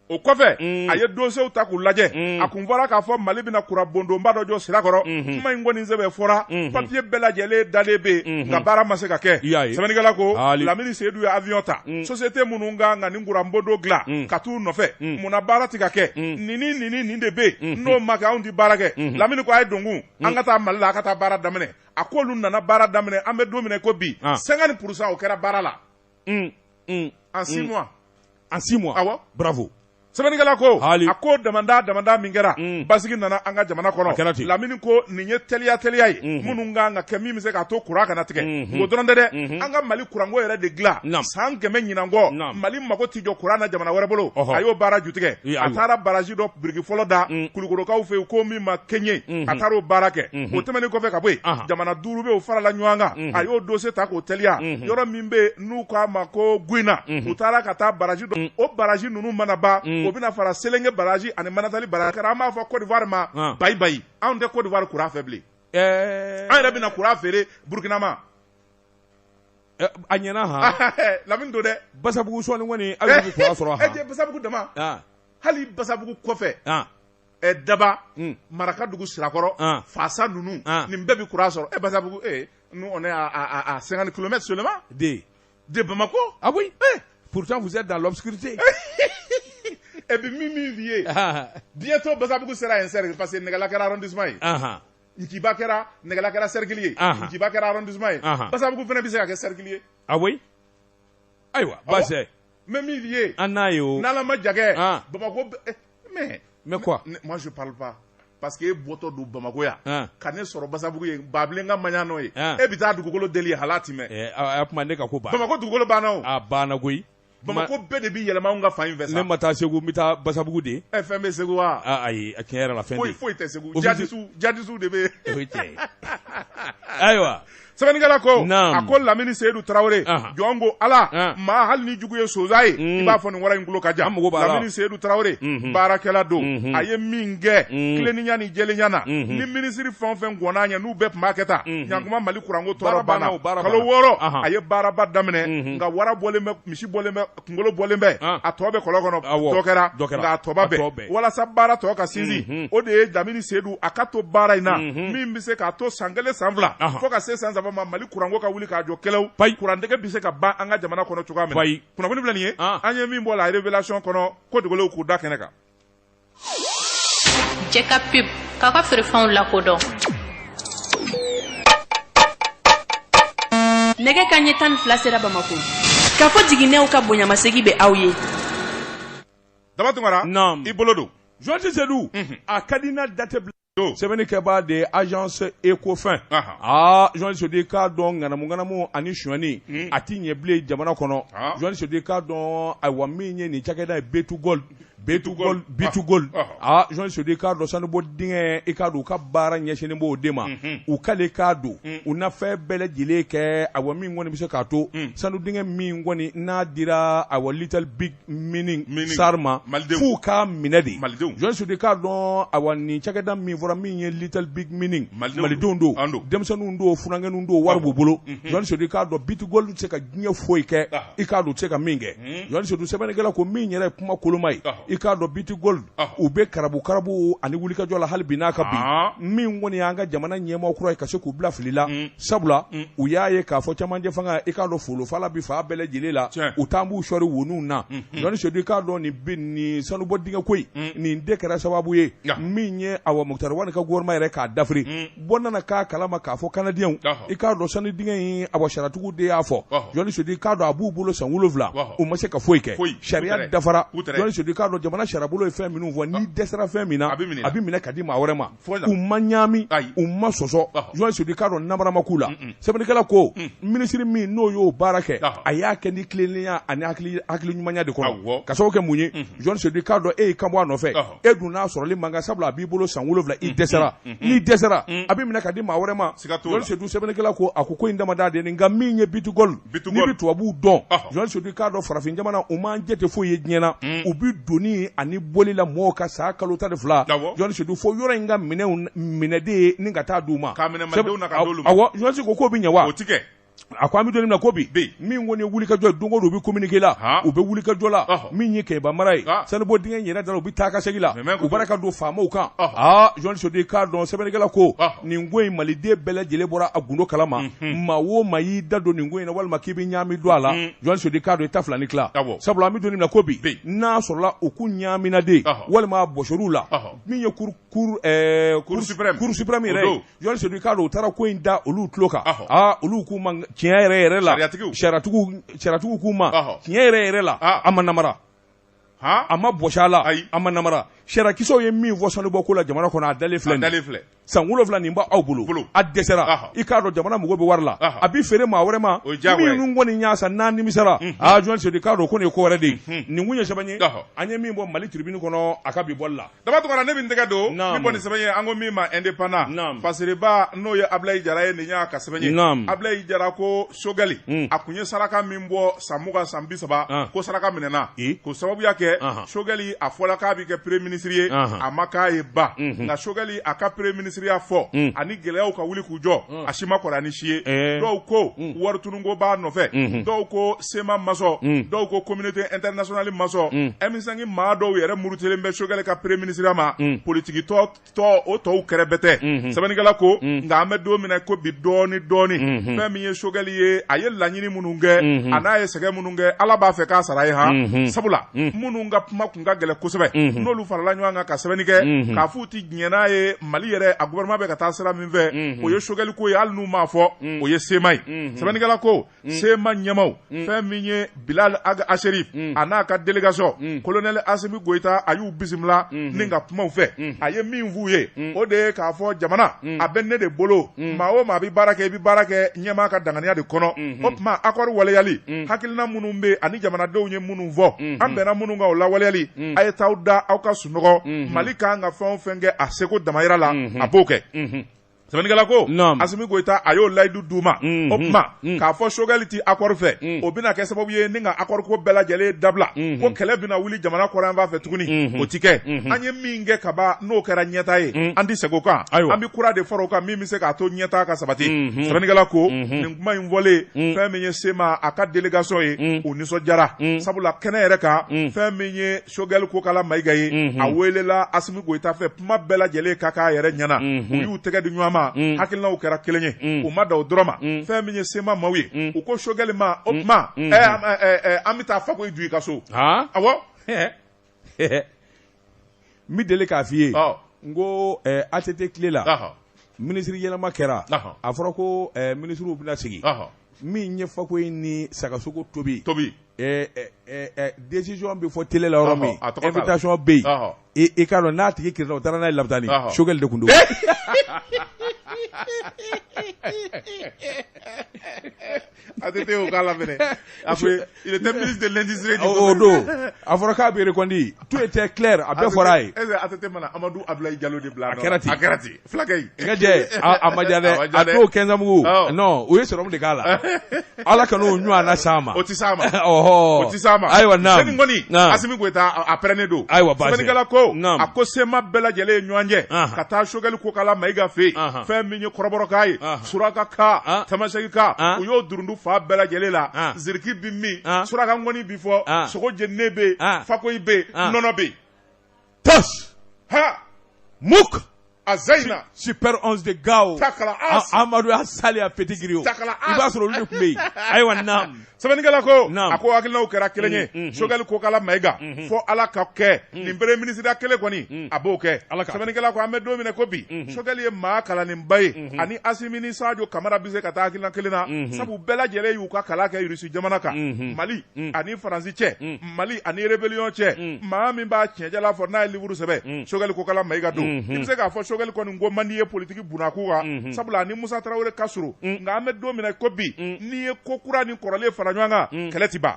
o kɔfɛ a ye dossiers ta k'u lajɛ a kun fɔra k'a fɔ Mali bɛna courant bondonba dɔ jɔ sira kɔrɔ kuma in kɔni sɛbɛn fɔra papier bɛɛ lajɛlen dalen bɛ yen nka baara ma se ka kɛ sɛbɛnnikɛla ko Lamini Seydou ye avion ta société minnu kan ka nin courant bondo dilan ka t'u nɔfɛ munna baara tɛ ka kɛ nin de bɛ yen n'o ma kɛ anw tɛ baara kɛ Lamini ko a ye donkun an ka taa Mali la a ka taa baara daminɛ a k'olu nana baara daminɛ an bɛ don min ko bi 50% o kɛra baara la en 6 mois awɔ bravo sɛbɛnnikɛla ko a ko damanda min kɛra basigi nana an ka jamana kɔnɔ Lamini ko nin ye teliya ye minnu kan ka kɛ min bɛ se k'a to courant kana tigɛ o dɔrɔn tɛ dɛ an ka Mali courant ko yɛrɛ de dilan san 100 ɲinan kɔ Mali mago tɛ jɔ courant na jamana wɛrɛ bolo a y'o baara ju tigɛ a taara baraji dɔ biriki fɔlɔ da Kulukorokaw fɛ yen ko min ma kɛɲɛ a taara o baara kɛ o tɛmɛnen kɔfɛ ka bɔ yen jamana 5 bɛ o farala ɲɔgɔn kan a y'o dossier ta k'o teliya yɔrɔ min bɛ n'u k'a ma ko Guina u taara ka taa baraji dɔ o baraji ninnu mana ban o bɛna fara Selenge baraji ani Manatali baraji an b'a fɔ Côte d'Ivoire ma bayi anw tɛ Côte d'Ivoire courant fɛ bilen an yɛrɛ bɛna courant feere Burkina ma a ɲɛna ha Lamini don dɛ Basabugu sɔɔni kɔni a bɛ courant sɔrɔ ha Basabugu dama hali Basabugu kɔfɛ Daba Marakadugu Sirakɔrɔ Fasa ninnu nin bɛɛ bɛ courant sɔrɔ Basabugu nous on est à 50 km seulement de Bamako ah oui pourtant vous êtes dans l'obscurité et puis Mimi Vie bientôt Basabugu sera un cercle parce que Negala kɛra arrondissement ye Nkiba kɛra Negala kɛra cercle ye Nkiba kɛra arrondissement ye Basabugu fana bɛ se ka kɛ cercle ye ah oui ayiwa base Mimi Vie an n'a ye o n'Ala ma jagɛ Bamako mais quoi moi je parle pas parce que bɔtɔ don Bamako yan ka ne sɔrɔ Basabugu ye Babilen ka maɲa n'o ye e bɛ taa dugukolo deli ye hala ti mɛn a kuma ne ka ko ban Bamako dugukolo banna o a banna koyi Bamako bɛɛ de bɛ yɛlɛma anw ka fan in fɛ sa ne ma taa Segu n bɛ taa Basabugu de fɛn bɛ Segu wa ayi a tiɲɛ yɛrɛ la fɛn de foyi tɛ Segu jadisiw de bɛ o ye tiɲɛ ye ayiwa sɛbɛnnikɛla ko a ko Lamini Seydou Traoré jɔn ko Ala maa hali ni jugu ye sonsan ye i b'a fɔ nin wara in tulo ka jan Lamini Seydou Traoré baarakɛla don a ye min kɛ tileninya ni jɛlenya na ni minisiri fɛn o fɛn gɔnna ɲɛ n'u bɛɛ tun b'a kɛ tan Ɲankuma Mali kuranko tɔɔrɔ banna kalo 6 a ye baaraba daminɛ nka wara bɔlen bɛ misi bɔlen bɛ kunkolo bɔlen bɛ a tɔ bɛ kɔlɔn kɔnɔ dɔ kɛra nka a tɔba bɛɛ walasa baara tɔ ka sinsin o de ye Lamini Seydou a ka to baara in na min bɛ se k'a to san 1 san 2 fo ka se san 3 ma Mali kuranko ka wuli k'a jɔ kɛlɛw kurantɛgɛ bɛ se ka ban an ka jamana kɔnɔ cogoya min na kunnafoni filɛ nin ye an ye min bɔ la révélation kɔnɔ ko dugukolow k'u da kɛnɛ kan Jɛka pub k'a ka feerefɛnw lakodɔn nɛgɛ kanɲɛ 12 sera Bamako k'a fɔ jiginɛw ka bonyamasegi bɛ aw ye Daba Tunkara i bolo don Joël Seydou a ka di n'a date bila sɛbɛnnikɛba de agence Ecofin Joël Seydou k'a dɔn ŋanamu ani suɲɛni a ti ɲɛ bilen jamana kɔnɔ Joël Seydou k'a dɔn ayiwa min ye nin cakɛda ye B2Gold Joël Seydou k'a dɔn sanubɔ dingɛ i k'a dɔn u ka baara ɲɛsinnen b'o de ma u k'ale k'a don u na fɛn bɛɛ lajɛlen kɛ ayiwa min kɔni bɛ se k'a to sanu dingɛ min kɔni n'a dira ayiwa Little Big Meaning SAR ma f'u k'a minɛ de Joël Seydou k'a dɔn ayiwa nin cakɛda min fɔra min ye Little Big Meaning malidenw don denmisɛnninw don funankɛninw don wari b'u bolo Joël Seydou k'a dɔn B2Gold tɛ se ka diɲɛ foyi kɛ i k'a dɔn tɛ se ka min kɛ Joël Seydou sɛbɛnnikɛla ko min yɛrɛ ye kuma koloma ye i k'a dɔn B2Gold u bɛ karabu ani wulikajɔ la hali bi n'a ka bi min kɔni y'an ka jamana ɲɛmɔgɔ kura ye ka se k'u bila fili la sabula u y'a ye k'a fɔ camancɛ fanga i k'a dɔn folofala bi fa bɛɛ lajɛlen la u t'an b'u sɔri woniw na Joël Seydou k'a dɔn nin sanubɔ dingɛ ko in nin de kɛra sababu ye min ye awa Mukutari Wani ka gouvernement yɛrɛ k'a dafiri bɔ nana k'a kalama k'a fɔ kanadiyɛnw i k'a dɔn sanu dingɛ in awa saratigiw de y'a fɔ Joël Seydou k'a dɔn a b'u bolo san 7 u ma se ka foyi kɛ sariya dafara Joël Seydou k'a dɔn jamana sarabolo ye fɛn minnu fɔ n'i dɛsɛra fɛn min na a bɛ minɛ ka di maa wɛrɛ ma u ma ɲaami u ma sɔsɔ Joël Sedi k'a dɔn namara ma k'u la sɛbɛnnikɛla ko minisiri min n'o y'o baara kɛ a y'a kɛ ni tilennenya ani hakili ɲumanya de kɔnɔ ka sababu kɛ mun ye Joël Sedi k'a dɔn e y'i kan bɔ a nɔfɛ e dun n'a sɔrɔli man kan sabula a b'i bolo san 7 i dɛsɛra n'i dɛsɛra a bɛ minɛ ka di maa wɛrɛ ma Joël Sedi sɛbɛnnikɛla ko a ko in damada de nka min ye bitugol n'i bɛ tubabuw dɔn Joël Sedi k'a dɔn farafin jamana u m'an jɛ tɛ foyi ye diɲɛ na u bɛ doni ani bɔli la mɔgɔw ka saa kalo 12 Joël Sedi fo yɔrɔ in ka minɛden ye ni ka taa d'u ma awɔ Joël Sedi ko k'o bɛ ɲɛ wa a ko an bɛ don min na ko bi min kɔni ye wulikajɔ don o don u bɛ communiqué la u bɛ wulikajɔ la min ye Kɛɲɛba mara ye sanubɔ dingɛ in yɛrɛ da la u bɛ taa ka segin la u bɔra ka don faamaw kan Joël Sedi k'a dɔn sɛbɛnnikɛla ko nin ko in maliden bɛɛ lajɛlen bɔra a gundo kalama maa o maa y'i da don nin ko in na walima k'i bɛ ɲaami don a la Joël Sedi k'a dɔn i ta fila ni tila sabula an bɛ don min na ko bi n'a sɔrɔla u k'u ɲaamina de walima bɔsɔriw la min ye cour suprême yɛrɛ ye Joël Sedi k'a dɔn u taara ko in da olu tulo kan olu k'u ma tiɲɛ yɛrɛ la sariyatigiw k'u ma tiɲɛ yɛrɛ la a ma namara a ma bɔsi a la a ma namara sariyakisɛw ye min fɔ sanubɔ ko la jamana kɔnɔ a dalen filɛ san 7 nin b'aw bolo a dɛsɛra i k'a dɔn jamana mago bɛ wari la a bɛ feere maa wɛrɛ ma minnu kɔni y'a san n'a nimisara Joël Sedi k'a dɔn ko nin ye ko wɛrɛ de ye nin kun ye sɛbɛn ye an ye min bɔ Mali tribune kɔnɔ a ka bi bɔli la daba tɔgɔ ne bɛ n tɛgɛ don min bɔ nin sɛbɛn ye an ko min ma indépendant passereba n'o ye Ablaye Jara ye nin y'a ka sɛbɛn ye Ablaye Jara ko Choguel a kun ye saraka min bɔ san 20 san 30 ko saraka minɛna ko sababuya kɛ Choguel a fɔla k'a bɛ kɛ premier ministre ye a ma k'a ye ba nka Choguel a ka premier ministre y'a fɔ ani gɛlɛyaw ka wuli k'u jɔ a si ma kɔrɔ ni si ye dɔw ko wari tununko b'a nɔfɛ dɔw ko sema masɔ dɔw ko communauté internationale masɔ M5 maa dɔw yɛrɛ murutilen bɛ Choguel ka premier ministre ma politique tɔ o tɔw kɛrɛfɛ tɛ sɛbɛnnikɛla ko nka an bɛ don min na ko bi dɔɔni fɛn min ye Choguel ye a ye laɲini minnu kɛ a n'a ye sɛgɛn minnu kɛ Ala b'a fɛ k'a sara ye sabula minnu ka kuma kun ka gɛlɛn kosɛbɛ n'olu farala ɲɔgɔn kan ka sɛbɛnni kɛ k'a f'u ti diɲɛ n'a ye Mali yɛrɛ a gouvernement bɛ ka taa sira min fɛ o ye Choguel ko ye hali n'u m'a fɔ o ye sema ye sɛbɛnnikɛla ko sema ɲɛmaw fɛn min ye Bilal Asherif a n'a ka délégation colonel Assimi Goïta a y'u bisimila ni ka kumaw fɛ a ye min f'u ye o de ye k'a fɔ jamana a bɛ ne de bolo maa o maa bɛ baara kɛ i bɛ baara kɛ ɲɛmaa ka danganiya de kɔnɔ o tuma accord waleyali hakilina minnu bɛ ani jamanadenw ye minnu fɔ an bɛnna minnu kan o lawaleyali a ye t'aw da aw ka sunɔgɔ Mali kan ka fɛn o fɛn kɛ a seko damayira la a b'o kɛ sɛbɛnnikɛla ko Assimi Goïta a y'o layidu d'u ma o tuma k'a fɔ Choguel ti accord fɛ o bɛna kɛ sababu ye ni ka accord ko bɛɛ lajɛlen dabila ko kɛlɛ bɛna wuli jamana kɔrɔ yan fɛ tuguni o ti kɛ an ye min kɛ kaban n'o kɛra ɲɛta ye an ti segin o kan an bɛ kura de fara o kan min bɛ se k'a to ɲɛta ka sabati sɛbɛnnikɛla ko nin kuma in fɔlen fɛn min ye Sema a ka délégation ye o nisɔndiyara sabula kɛnɛ yɛrɛ kan fɛn min ye Choguel ko kala Mayiga ye a welela Assimi Goïta fɛ kuma bɛɛ lajɛlen ka k'a yɛrɛ ɲɛna u y'u tɛgɛ di ɲɔgɔn ma hakilinaw kɛra kelen ye u ma da o dɔrɔn ma fɛn min ye Sema maaw ye u ko Choguel ma o tuma an bɛ taa Fakoyi du i ka so awɔ n bɛ deli k'a f'i ye n ko ATT tile la minisiri yɛlɛma kɛra a fɔra ko minisiriw bɛna sigi min ye Fakoyi ni sagasogo tobi décision bɛ fɔ télé la yɔrɔ min invitation bɛ yen i k'a dɔn n'a tigi kirina o taara n'a ye Labitani Choguel de tun don ATT o k'a la fɛnɛ il était ministre de l'industrie o don a fɔra k'a bɛ reconduit tout était clair a bɛɛ fɔra a ye est-ce que ATT mana Amadou Abdoulaye Diallo de bila a kɛra ten fulakɛ yi n ka jɛ a ma diya dɛ a t'o kɛnsamugu non o ye sɔrɔmu de k'a la Ala ka n'o ɲɔgɔnna s'a ma o ti s'a ma o ti s'a ma ayiwa naam sɛni kɔni Assimi Goïta a pɛrɛnnen don ayiwa baasi sɛbɛnnikɛla ko a ko Sema bɛɛ lajɛlen ye ɲɔgɔn jɛ ka taa Choguel ko kala Mayiga fɛ yen fɛn min ye kɔrɔbɔrɔka ye Suraka ka Tamasɛki ka u y'o durundu fa bɛɛ lajɛlen la ziriki bi min Suraka ŋɔni bi fɔ sogo jeninen bɛ Fakoyi bɛ nɔnɔ bɛ tos ha muk Azaina. Super 11 de Gao. Takala Asi. Amadou Assali a petit griot. Takala Asi. Il va se le lever. Aïwa nam. Sabanikala ko. Nam. Ako akilina ukera kelenye. Shogel ko kala maiga. Fo ala ka ke. Ni premier ministre da kele kwani. Abo ke. Sabanikala ko Ahmed Domine ko bi. Shogel ye ma kala ni mbaye. Ani Asimini Sadio Kamara bize kata akilina kelena. Sabu bela jele yu ka kala ke yurusi jamana ka. Mali ani France che. Mali ani rebellion che. Ma min ba chenjala fo na livuru sebe. Shogel ko kala maiga do. Imse ka fo Shogel ko ngo mandi ye politique bunakuga. Sabula ni Musa Traoré kasuru. Nga Ahmed Domine ko bi. Ni ye kokura ni korale fara ɲɔgɔn kan kɛlɛ ti ban.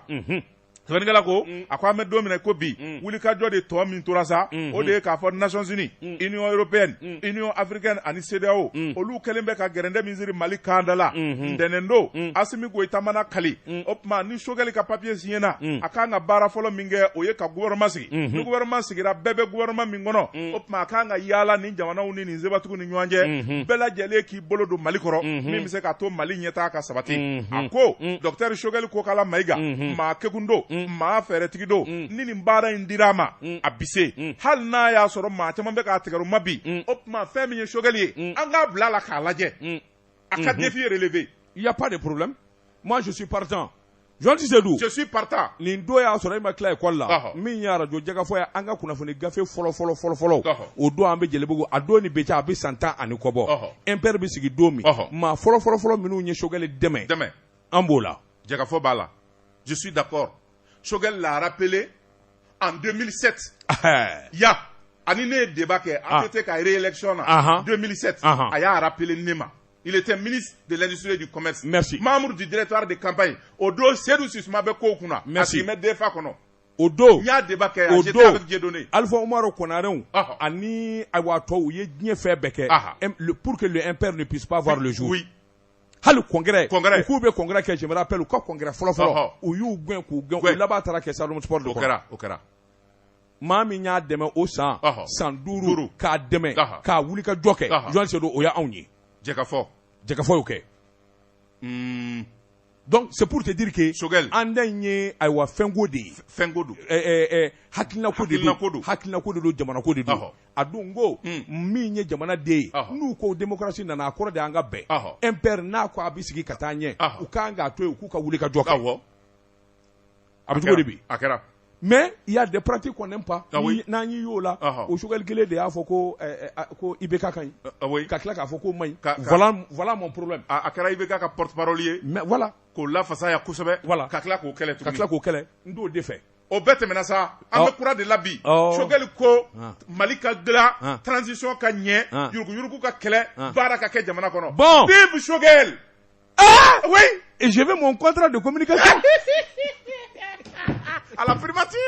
Sɛbɛnnikɛla ko a ko an bɛ don min na ko bi wulikajɔ de tɔ min tora sa o de ye k'a fɔ Nations Unies, Union Européenne, Union Africaine ani CEDEAO olu kɛlen bɛ ka gɛrɛndɛ min siri Mali kan da la ntɛnɛn don Asimi Goïta mana kali o tuma ni Choguel ka papier signé na a kan ka baara fɔlɔ min kɛ o ye ka gouvernement sigi ni gouvernement sigira bɛɛ bɛ gouvernement min kɔnɔ o tuma a kan ka yaala ni jamanaw ni nin sebatigiw ni ɲɔgɔn cɛ bɛɛ lajɛlen k'i bolo don Mali kɔrɔ min bɛ se ka to Mali ɲɛtaga ka sabati a ko Docteur Choguel Kokala Maïga maa kekundo maa fɛɛrɛtigi don ni nin baara in dir'a ma a bise hali n'a y'a sɔrɔ maa caman bɛ k'a tigɛr'u ma bi o tuma fɛn min ye Choguel ye an k'a bila a la k'a lajɛ a ka défi est relevé. Il y a pas de problème. Moi je suis partant. Jean Tisedou. Je suis partant. Nin do y'a sɔrɔ i ma tila école la min ye radio jagafɔ ye an ka kunnafoni gafe fɔlɔ o don an bɛ Jelebugu a don ni bɛ cɛ a bɛ san 10 ani kɔ bɔ impère bɛ sigi don min maa fɔlɔ minnu ye Choguel dɛmɛ an b'o la jagafɔ b'a la je suis d'accord. Choguel l'a rappelé en 2007. Ya ani ne débat kɛ an tɛ ka réélection na 2007 a y'a rappelé ne ma. Il était ministre de l'Industrie et du Commerce. Merci. Membre du directoire de campagne. O don Seydou Sisuma bɛ ko kunna. Merci. A t'i mɛ DEFA kɔnɔ. O don n y'a débat kɛ j'étais avec Dieudonné. Alpha Umaru Konarenw ani ayiwa tɔw u ye diɲɛ fɛn bɛɛ kɛ pour que le impère ne puisse pas voir le jour. Oui. Hali congrès u k'u bɛ congrès kɛ je me rappelle u ka congrès fɔlɔ u y'u gɛn k'u gɛn u laban taara kɛ Saloum Sport de kɔnɔ. O kɛra. Maa min y'a dɛmɛ o san 5 k'a dɛmɛ k'a wuli ka jɔ kɛ Jean Tisedou o y'anw ye. Jagafɔ y'o kɛ. Donc c'est pour te dire que Choguel an da in ye ayiwa fɛnko de ye. Fɛnko don. Hakilinako de don jamanako de don. A don ko min ye jamana den ye n'u ko démocratie nana a kɔrɔ de y'an ka bɛn. Impère n'a ko a bɛ sigi ka taa ɲɛ u kan k'a to yen u k'u ka wuli ka jɔ kɛ. A bɛ cogo de bi. A kɛra. Mais il y a des pratiques qu'on n'aime pas. N'an y'i y'o la o Choguel kelen de y'a fɔ ko IBK ka ɲi ka tila k'a fɔ ko man ɲi. Voilà mon problème. A kɛra IBK ka porte-parole ye. Mais voilà. K'o lafasaya kosɛbɛ ka tila k'o kɛlɛ tuguni. N t'o de fɛ. O bɛɛ tɛmɛna sa an bɛ kura de la bi Choguel ko Mali ka dilan transition ka ɲɛ yuruguyurugu ka kɛlɛ baara ka kɛ jamana kɔnɔ. Bon vive Choguel. Oui. Et je veux mon contrat de communication. À la primature.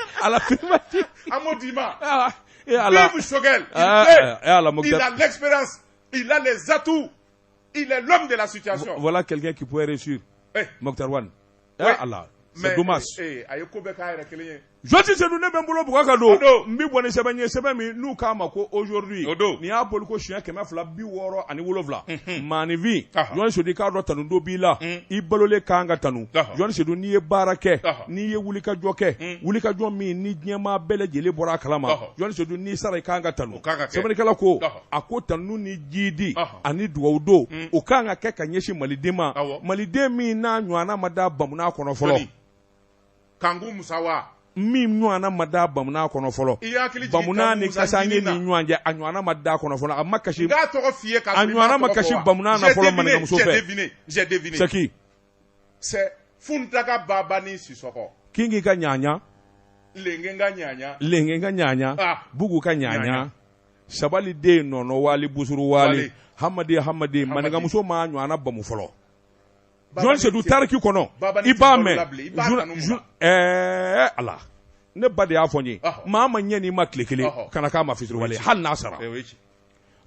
À Modima. Vive Choguel. Il a l'expérience. Il a les atouts. Il est l'homme de la situation. Voilà quelqu'un qui pourrait réussir. Mokhtar Wane. Allah. C'est dommage. Jean Tisedou ne bɛ n bolo bugɔ ka don n bɛ bɔ ni sɛbɛn ye sɛbɛn min n'u k'a ma ko aujourd'hui nin y'a boli ko siɲɛ 267 maanifin Jean Tisedou k'a dɔn tanu dɔ b'i la i balolen kan ka tanu Jean Tisedou n'i ye baara kɛ n'i ye wulikajɔ kɛ wulikajɔ min ni diɲɛmaa bɛɛ lajɛlen bɔra a kalama Jean Tisedou n'i sara i kan ka tanu sɛbɛnnikɛla ko a ko tanu ni jiidi ani dugawu don o kan ka kɛ ka ɲɛsin maliden ma maliden min n'a ɲɔgɔnna ma da bamuna kɔnɔ fɔlɔ. Kangu Musawa min ɲɔgɔnna ma da bamuna kɔnɔ fɔlɔ bamuna ni kasange ni ɲɔgɔn cɛ a ɲɔgɔnna ma da kɔnɔ fɔlɔ a ɲɔgɔnna ma kasi bamuna na fɔlɔ maninkamuso fɛ. C'est qui? C'est Funtaga Baba ni Sisoko. Kingi ka ɲaɲa Lenge ka ɲaɲa Bugu ka ɲaɲa Sabali den nɔnɔ wali busuru wali Hamadi maninkamuso ma ɲɔgɔnna bamu fɔlɔ. Jean Tisedou tariki kɔnɔ i b'a mɛn ala ne ba de y'a fɔ n ye maa ma ɲɛ n'i ma tile kelen kana k'a ma fitiriwale hali n'a sara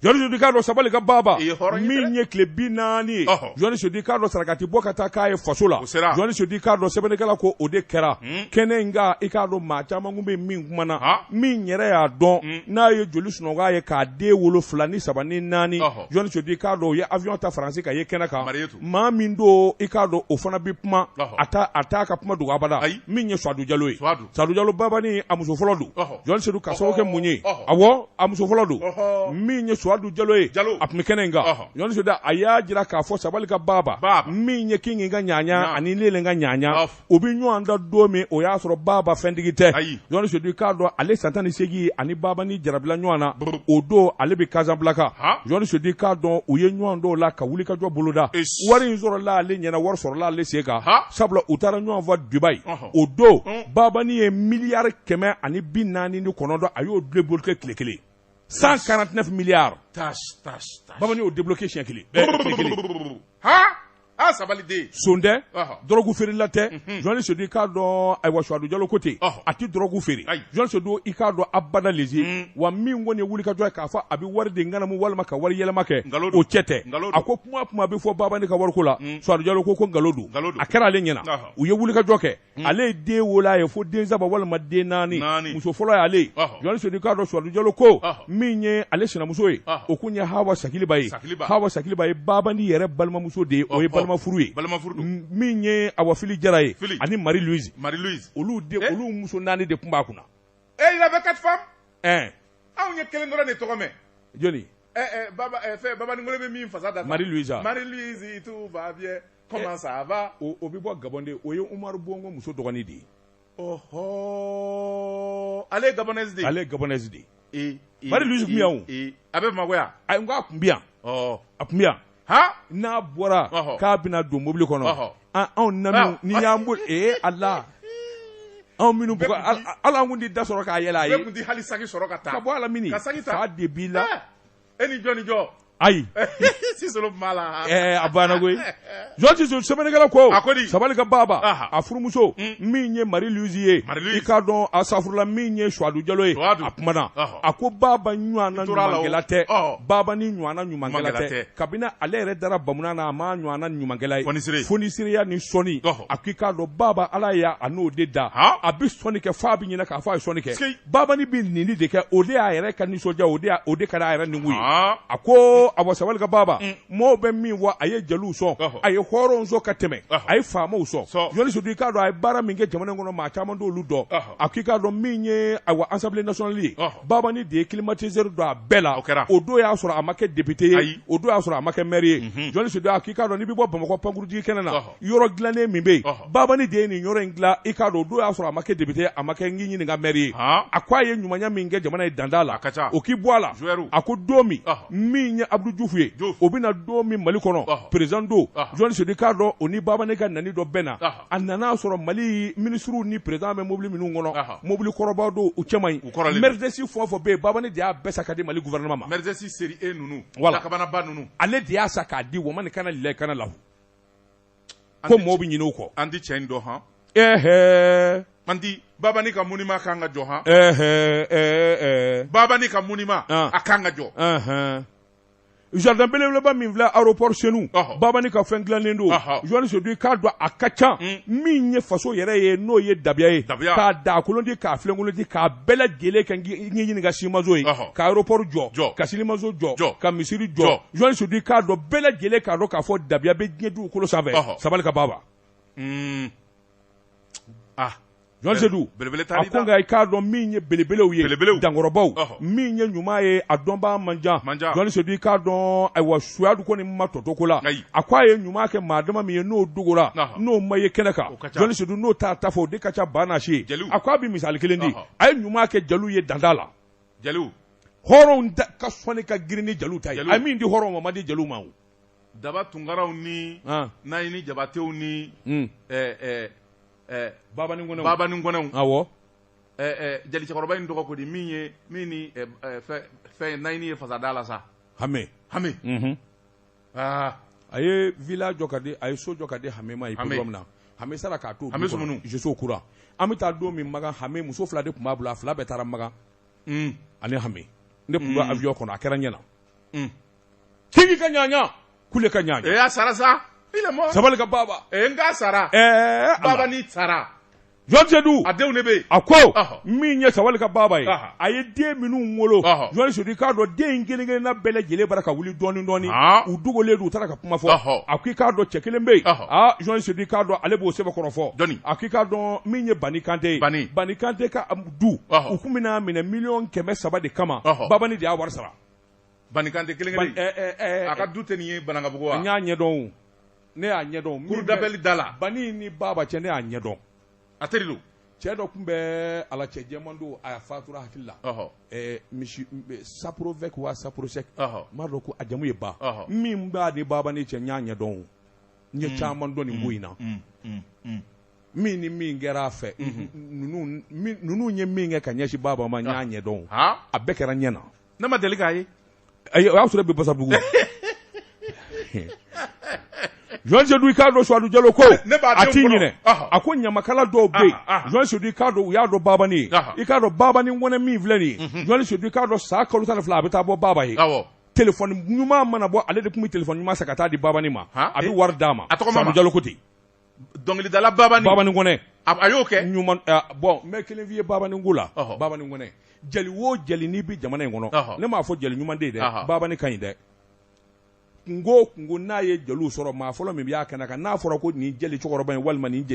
Jean Tisedou k'a dɔn sabali ka baba min ye tile 40 ye Jean Tisedou k'a dɔn sarakati bɔ ka taa k'a ye faso la Jean Tisedou k'a dɔn sɛbɛnnikɛla ko o de kɛra kɛnɛ in kan i k'a dɔn maa caman kun bɛ min kumana min yɛrɛ y'a dɔn n'a ye joli sunɔgɔ ye k'a den wolo 2 ni 3 ni 4 Jean Tisedou k'a dɔn o ye avion ta Faransi ka ye kɛnɛ kan maa min don i k'a dɔn o fana bɛ kuma a t'a ka kuma dogo abada min ye Suadu Jalo ye Suadu Jalo baba ni a muso fɔlɔ don Jean Tisedou ka sababu kɛ mun ye awɔ a muso fɔlɔ don min ye Suadu Jalo ye a tun bɛ kɛnɛ in kan ɲɔni soda a y'a jira k'a fɔ sabali ka baba min ye king ka ɲaɲa ani lelen ka ɲaɲa o bɛ ɲɔgɔn da don min o y'a sɔrɔ baba fɛntigi tɛ ɲɔni sodu k'a dɔn ale san 18 ani baba ni jarabila ɲɔgɔn na o don ale bɛ Casablanca ɲɔni sodu k'a dɔn u ye ɲɔgɔn dɔw la ka wuli ka jɔ boloda wari in sɔrɔla ale ɲɛna wari sɔrɔla ale sen kan sabula u taara ɲɔgɔn fɔ Dubai o don baba ni ye miliyari 149 a y'o débloqué tile kelen 149 milliards baba ni y'o débloqué siɲɛ kelen sabali de sondɛ drogue feerela tɛ Johnny Sodu k'a dɔn ayiwa Suadu Jalo ko ten a tɛ drogue feere Johnny Sodu i k'a dɔn abada lezi wa min kɔni ye wulikajɔ ye k'a fɔ a bɛ wari de ŋanamu walima ka wari yɛlɛma kɛ o cɛ tɛ a ko kuma bɛ fɔ baba ni ka wariko la Suadu Jalo ko nkalon don a kɛra ale ɲɛna u ye wulikajɔ kɛ ale ye den wolo ye fo den saba walima den naani muso fɔlɔ ye ale Johnny Sodu k'a dɔn Suadu Jalo ko min ye ale sinamuso ye o kun ye Hawa Sakiliba ye Hawa Sakiliba ye baba ni yɛrɛ balimamuso de ye o ye balimafuru ye min ye Awafili Jara ye ani Marie Louise olu muso naani de tun b'a kunna il avait 4 femmes anw ye kelen dɔrɔn de tɔgɔ mɛn joni baba ni ngolo bɛ min fasa da Marie Louise tout va bien comment ça va o bɛ bɔ Gabon de o ye Umaru Bongo muso dɔgɔnin de ye ale ye Gabonaise de Marie Louise tun bɛ yan a bɛ Bamakɔ yan a tun bɛ yan a tun bɛ yan n'a bɔra k'a bɛna don mobili kɔnɔ anw nanu ni y'an bolo Allah anw minnu bɔ ala an kun tɛ da sɔrɔ k'a yɛlɛ a ye bɛɛ kun tɛ hali sagi sɔrɔ ka taa ka bɔ ala mini fa de b'i la e ni jɔn ni jɔ ayi Sisolo b'a la a banna koyi Jɔn Sisolo sɛbɛnnikɛla ko sabali ka baba a furumuso min ye Marie Louise ye i k'a dɔn a safurula min ye Suadu Jalo ye a kumana a ko baba ɲɔgɔnna ɲumankɛla tɛ baba ni ɲumanna ɲumankɛla tɛ kabini ale yɛrɛ dara bamunan na a ma ɲumanna ɲumankɛla ye fonisiriya ni sɔnni a ko i k'a dɔn baba ala y'a a n'o de da a bɛ sɔnni kɛ f'a bɛ ɲinɛ k'a fɔ a ye sɔnni kɛ baba ni bɛ nin de kɛ o de y'a yɛrɛ ka nisɔndiya o de ka d'a yɛrɛ nin ye a ko a bɔ sabali ka baba mɔɔw bɛ min fɔ a ye jeliw sɔn a ye hɔrɔnw sɔn ka tɛmɛ a ye faamaw sɔn Johnny Sodu i k'a dɔn a ye baara min kɛ jamana in kɔnɔ maa caman t'olu dɔn a k'i k'a dɔn min ye ayiwa Assemblée nationale ye baba ni de ye climatiseur don a bɛɛ la o don y'a sɔrɔ a ma kɛ député ye o don y'a sɔrɔ a ma kɛ maire ye Johnny Sodu a k'i k'a dɔn n'i bɛ bɔ Bamakɔ pankurutigi kɛnɛ na yɔrɔ dilannen min bɛ yen baba ni de ye nin yɔrɔ in dilan i k'a dɔn o don y'a sɔrɔ a ma kɛ député a ma kɛ n k'i ɲininka maire ye a ko a ye ɲumanya min kɛ jamana in danda la o k'i bɔ a la a ko don min ye Abdou Diouf ye o bɛna don min Mali kɔnɔ président do Johnny Sodu k'a dɔn o ni baba ne ka nani dɔ bɛnna a nana sɔrɔ Mali ministres ni président bɛ mobili minnu kɔnɔ mobili kɔrɔbaw do u cɛman ɲi Mercedes fɛn o fɛn bɛ yen baba ne de y'a bɛɛ sa ka di Mali gouvernement ma Mercedes série E ninnu lakabanaba ninnu ale de y'a sa k'a di wa man kana lilɛ kana lahu ko mɔɔw bɛ ɲinɛ o kɔ an ti cɛ in dɔn han an ti baba ni ka monument kan ka jɔ han baba ni ka monument a kan ka jɔ jardin belebeleba min filɛ aéroport senu baba ni ka fɛn dilannen don Johnny Sodu k'a dɔn a ka ca min ye faso yɛrɛ ye n'o ye dabiya ye k'a da kolon di k'a filenkolon di k'a bɛɛ lajɛlen kɛ n ɲininka simaso ye ka aéroport jɔ ka silimaso jɔ ka misiri jɔ Johnny Sodu k'a dɔn bɛɛ lajɛlen k'a dɔn k'a fɔ dabiya bɛ diɲɛ dugukolo sanfɛ sabali ka baba Johnny Sodu a ko nka i k'a dɔn min ye belebelew ye dankɔrɔbaw min ye ɲuman ye a dɔnbaa man jan Johnny Sodu i k'a dɔn ayiwa Suadu kɔni ma tɔtɔko la a ko a ye ɲuman kɛ maa dama min ye n'o dogora n'o ma ye kɛnɛ kan Johnny Sodu n'o t'a ta fɔ o de ka ca ba nasi ye a ko a bɛ misali kelen di a ye ɲuman kɛ jeliw ye danda la hɔrɔnw ka sɔnni ka girin ni jeliw ta ye a min di hɔrɔnw ma man di jeliw ma o daba tunkaraw ni Nayini Jabatew ni baba ni nkɔnɛw awɔ jeli cɛkɔrɔba in tɔgɔ ko di min ni fɛn Nayini ye fasada la sa Hame a ye villa jɔ ka di a ye so jɔ ka di Hame ma ye programme na Hame sara k'a to Hame sumunu Jesu kura an bɛ taa don min Magan Hame muso 2 de tun b'a bolo a 2 bɛɛ taara Magan ani Hame ne tun bɛ avion kɔnɔ a kɛra ɲɛna kingi ka ɲaɲa kule ka ɲaɲa a sara sa sabali ka baba n ka sara baba ni sara Johnny Sodu a denw de bɛ yen a ko min ye sabali ka baba ye a ye den minnu wolo Johnny Sodu k'a dɔn den in kelen kelenna bɛɛ lajɛlen bara ka wuli dɔɔni u dogolen don u taara ka kuma fɔ a ko i k'a dɔn cɛ kelen bɛ yen Johnny Sodu k'a dɔn ale b'o sɛbɛn kɔrɔ fɔ a ko i k'a dɔn min ye Bani Kante ye Bani Kante ka du u tun bɛna minɛ 300,000 de kama baba ni de y'a wari sara Banikante kelen a ka du tɛ nin ye Banangabugu wa? N y'a ɲɛdɔn, ne y'a ɲɛdɔn. Cour d'appel da la. Bani ni Baba cɛ ne y'a ɲɛdɔn. A teri don. Cɛ dɔ tun bɛ ala cɛ jɛman don a fatura hakili la. Misi Saprovec wa Saprosec. M'a dɔn ko a jamu ye Ba. Min b'a ni Baba ni cɛ n y'a ɲɛdɔn. N ye caman dɔn nin ko in na. Min ni min kɛra a fɛ. Ninnu ye min kɛ ka ɲɛsin Baba ma n y'a ɲɛdɔn. A bɛɛ kɛra ɲɛ na. Ne ma deli k'a ye. O y'a sɔrɔ bɛ Basabugu. Jean Sédou k'a dɔn Suadu Jalo ko a t'i ɲinɛ a ko ɲamakala dɔw bɛ yen Jean Sédou k'a dɔn u y'a dɔn Baba ni ye i k'a dɔn Baba ni ŋɔnɛ min filɛ nin ye Jean Sédou k'a dɔn san kalo 12 a bɛ taa bɔ Baba ye téléphone ɲuman mana bɔ ale de tun bɛ téléphone ɲuman san ka taa di Baba ni ma a bɛ wari d'a ma Suadu Jalo ko ten dɔnkilidala Baba ni ŋɔnɛ a y'o kɛ ɲuman bon n bɛ kelen f'i ye Baba ni ko la Baba ni ŋɔnɛ jeli o jeli n'i bɛ jamana in kɔnɔ ne m'a fɔ jeli ɲuman de ye dɛ Baba ni ka ɲi dɛ kungo n'a ye jeliw sɔrɔ maa fɔlɔ min y'a kɛnɛ kan n'a fɔra ko nin jeli cɛkɔrɔba in walima nin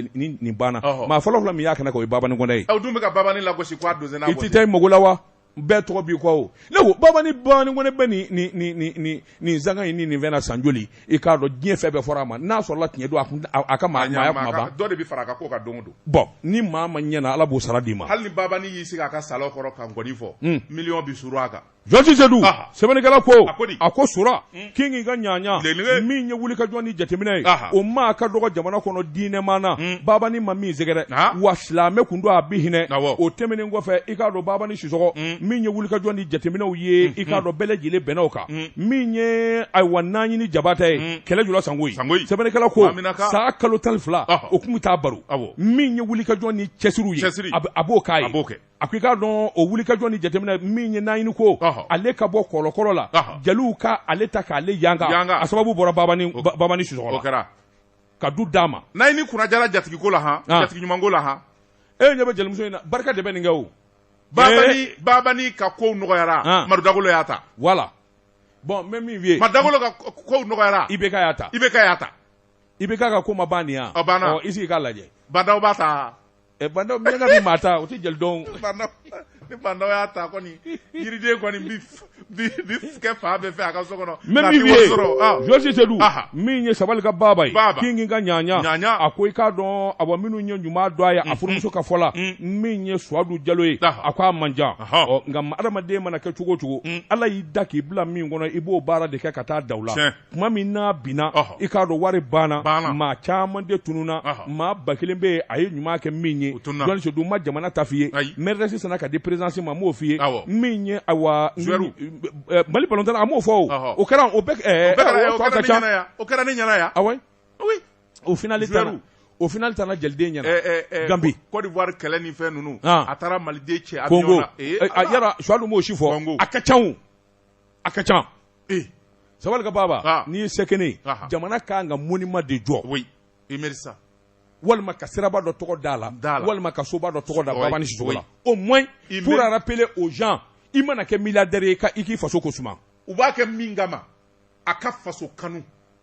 banna maa fɔlɔ min y'a kɛnɛ kan o ye Baba ni Ŋɔnɛ ye. Aw dun bɛ ka Baba ni lagosi k'a donsen n'a bɔ. I tɛ taa i mago la wa? Bɛɛ tɔgɔ b'i kɔ o. Ne ko Baba ni Ŋɔnɛ bɛ nin zanga in ni nin fɛn na san joli i k'a dɔn diɲɛ fɛn bɛɛ fɔra a ma n'a sɔrɔla tiɲɛ don a ka maaya kuma ban. Dɔ de bɛ fara a kan k'o ka don o don. Bon ni maa ma ɲɛna Ala b'o sara d'i ma. Hali ni Baba ni y'i sigi a ka salon kɔrɔ ka nkɔni fɔ miliyɔn bi surun a kan. Jean Sédou sɛbɛnnikɛla ko a ko sura k'i k'i ka ɲaɲa min ye wulikajɔ ni jateminɛ ye o maa ka dɔgɔ jamana kɔnɔ diinɛma na Baba ni ma min sɛgɛrɛ wa silamɛ kun don a bi hinɛ o tɛmɛnen kɔfɛ i k'a dɔn Baba ni Sisɔgɔ min ye wulikajɔ ni jateminɛw ye i k'a dɔn bɛɛ lajɛlen bɛnnaw kan min ye ayiwa Naɲini Jabata ye kɛlɛ jɔla Sangoyi sɛbɛnnikɛla ko san kalo 12 o kun bɛ taa baro min ye wulikajɔ ni cɛsiriw ye a b'o k'a ye a ko i k'a dɔn o wulikajɔ ni jateminɛ min ye Naɲini ko ale ka bɔ kɔlɔkɔlɔ la jeliw ka ale ta k'ale yanga a sababu bɔra Baba ni Sisɔgɔ la ka du d'a ma Naɲini kunnajara jatigi ko la jatigi ɲuman ko la ɲɛ bɛ jelimuso in na barika de bɛ nin kɛ o Baba ni ka kow nɔgɔyara Madu Dagolo y'a ta voilà bon n bɛ min f'i ye Madu Dagolo ka kow nɔgɔyara IBK y'a ta IBK ka ko ma ban nin yan i sigi k'a lajɛ Bandaw b'a ta Bandaw min ka bi maa ta o tɛ jeli dɔn ni Bandaw y'a ta kɔni yiriden kɔni bi kɛ fa bɛɛ fɛ a ka so kɔnɔ mais min ye Jean Sédou min ye sabali ka Baba ye k'i ka ɲaɲa a ko i k'a dɔn awɔ minnu ye ɲuman dɔn a ye a furumuso ka fɔ la min ye Suadu Jalo ye a ko a man jan nka adamaden mana kɛ cogo o cogo Ala y'i da k'i bila min kɔnɔ i b'o baara de kɛ ka taa da u la tuma min n'a binna i k'a dɔn wari banna maa caman de tununna maa ba kelen bɛ yen a ye ɲuman kɛ min ye Jean Sédou ma jamana ta f'i ye maire sisan ka di présidence ma m'o f'i ye min ye ayiwa Mali ballon a m'o fɔ o kɛra o kɛra ne ɲɛna yan awɔ o finali tana jɛliden ɲɛna Gambi Côte d'Ivoire kɛlɛ ni fɛn ninnu a taara Maliden cɛ avion na yara Suadu m'o si fɔ a ka can sabali ka Baba n'i ye sekene jamana kan ka monument de jɔ walima ka siraba dɔ tɔgɔ d'a la walima ka soba dɔ tɔgɔ da Baba ni Sisɔgɔ la au moins pour rappeler aux gens i mana kɛ milliardaire ye i k'i faso ko suma u b'a kɛ min kama a ka faso kanu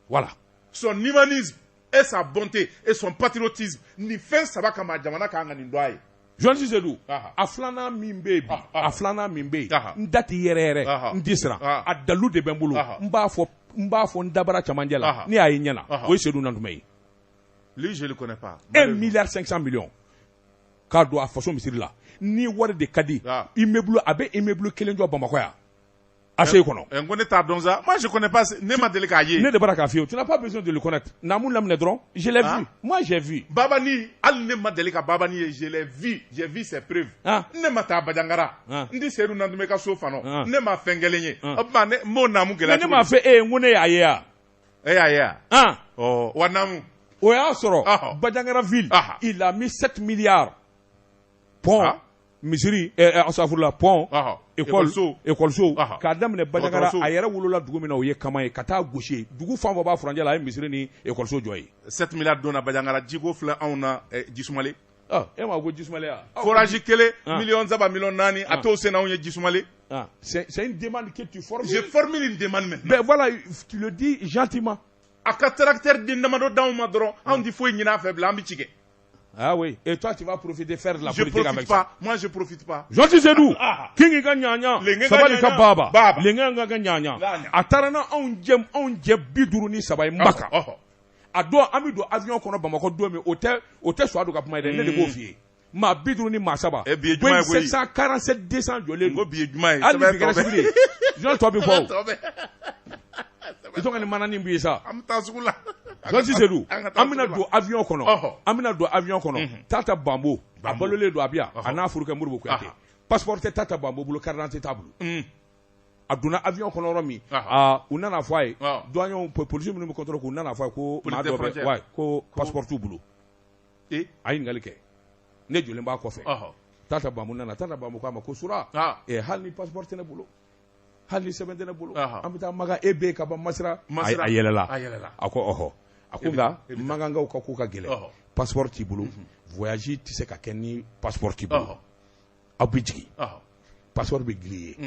voilà son humanisme et sa bonté et son patriotisme nin fɛn saba kama jamana kan ka nin dɔn a ye Jean Sédou a filanan min bɛ yen bi n da tɛ yɛrɛ n tɛ siran a dalu de bɛ n bolo n b'a fɔ n dabara cɛmancɛ la ne y'a ye ɲɛna o ye Sédou Nantumɛ ye lui je le connais pas 1,5 milliard k'a don a faso misiri la ni wari de ka di immeuble a bɛ immeuble kelen jɔ Bamakɔ yan ACI kɔnɔ n ko ne t'a dɔn sa moi je connais pas ne ma deli k'a ye ne de bɔra k'a f'i ye tu n'as pas besoin de le connaître n'a mun laminɛ dɔrɔn je l'ai vu moi j'ai vu Baba ni hali ne ma deli ka Baba ni ye je l'ai vu j'ai vu ses preuves ne ma taa Bajangara n tɛ Seydou Nantumɛ ka so fana ne ma fɛn kelen ye o tuma ne m'o naamu gɛlɛya ne m'a fɛ e ye n ko ne y'a ye yan e y'a ye yan wa naamu o y'a sɔrɔ Bajangara ville il a mis 7 milliards pont misiri asafurula pont école k'a daminɛ Bajangara a yɛrɛ wolola dugu min na o ye Kama ye ka taa gosi dugu fan fɔ b'a furancɛ la a ye misiri ni école jɔ ye 7 milliards donna Bajangara jiko filɛ anw na Jisumale e m'a ko Jisumale ya forage kelen million saba million naani a t'o sen anw ye Jisumale c'est une demande que tu formules je formule une demande maintenant ben voilà tu le dis gentiment a ka tracteur di damadɔ d'anw ma dɔrɔn anw tɛ foyi ɲini a fɛ bilen an bɛ ci kɛ Ah oui. Et toi, tu vas profiter faire de la politique avec ça. Moi, je profite pas. Gentil c'est d'où? King Ganyanya. Sabali ka baba. Lenga Ganyanya. Atarana on jem biduruni sabay maka. A do ami do avion kono Bamako do me hôtel so do ka puma de ne de bo fie. Ma biduruni ma saba. 747 200 jolé. Go biye juma. Ali bi gere sibiri. Jean to be fo. Ito ngani manani mbi sa. Am tasugula. Gentil c'est d'où? Amina do avion kono. Tata Bambo. Abolole do abia. Ana furuke murbo ko yate. Passeport Tata Bambo bulo carte d'identité tabulu. Aduna avion kono romi. Unana foye. Douanier police mu contrôle ko unana foye ko ma do be. Ouais, ko passeport tout bulo. Ayi ngalike. Ne jole mba ko fe. Tata Bambo nana Tata Bambo ko ma ko sura. E halni passeport ne bulo. Halni sebende ne bulo. Amita maga ebe ka ba masra. Ayelela. Ako akunga maganga ukakuka gele passeport ti bulu voyage ti se ka kenni passeport ti bulu abidji passeport be glié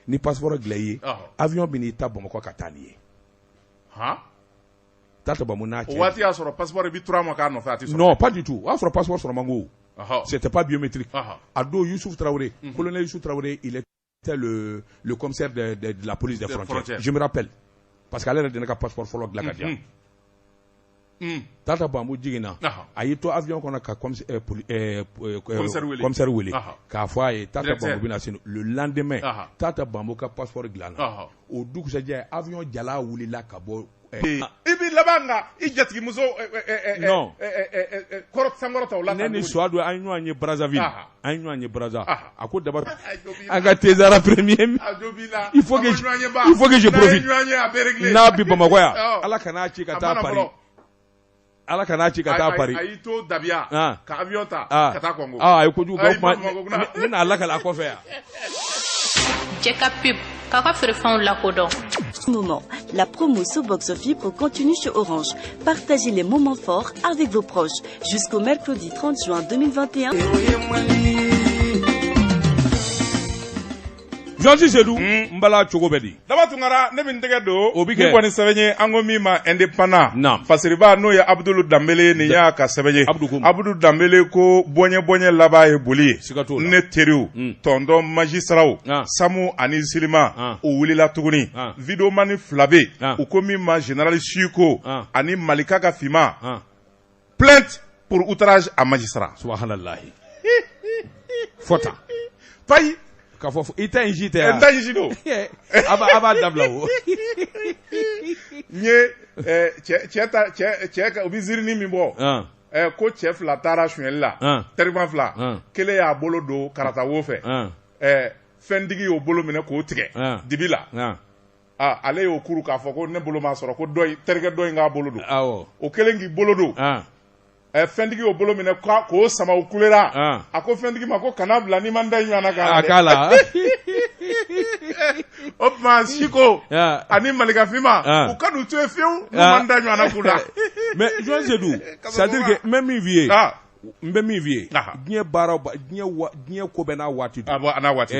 ni passeport glié avion bi ni ta Bamako ka tanié tata ba muna ci wati ya soro passeport bi 3 mois ka no fati non pas du tout afro passeport sur mango c'était pas biométrique ado Youssouf Traoré colonel Youssouf Traoré il était le commissaire de la police des frontières je me rappelle parce qu'à l'heure de ka passeport follow de la Kadia Tata Bambo jigina ayi to avion kono ka commissaire Willy ka fo ay Tata Bambo bina sino le lendemain Tata Bambo ka passeport glana o dugu sa je avion jala wuli la ka bo ibi labanga ijatigi muso non korot sangorota wala neni swado anyu anye Brazzaville ako d'abord aga tezara premier il faut que je profite na bi Bamako ya ala kana ci ka ta Paris ala kana ci ka ta Paris ayi to dabia ka avion ta ka ta Congo ay ko ju go na ala kala ko fe ya Jeka pub kaka fere fond la kodon moment la promo Box of Ypres continue chez Orange. Partagez les moments forts avec vos proches jusqu'au mercredi 30 juin 2021. Gentil Sedou mbala chogo bedi daba tungara ne bin tege do Obike. Ni koni sebenye ango mima indépendant Naam. fasiriba no ya Abdul Dambele ni ya ka sebenye Abdul Dambele ko bonye laba e boli Sigato. ne teriu tondo magistrao Samu ani Silima o wulila tuguni video mani flabe o komi ma général Chiko ani Malika ka fima plainte pour outrage à magistrat subhanallah fota pay ka fo ita injite ya nda jido aba dabla wo nye ka obi zirni mi bo ko chef la tara shwenla terrible fla kele ya bolo do karata wo fe fendigi yo bolo mine ko tige dibila ale yo kuru ka fo ko ne bolo ma soro ko doy terge doy nga bolo do o kele ngi bolo do fendigi o bolo mine ko sama o kulera ako fendigi ma ko kanabla ni manda nyana akala Opma Chiko ani Malika fima ukadu tu efiu manda nyana kula mais Joan Zedou c'est-à-dire que même mi vie bien bara bien ko bena wati ana wati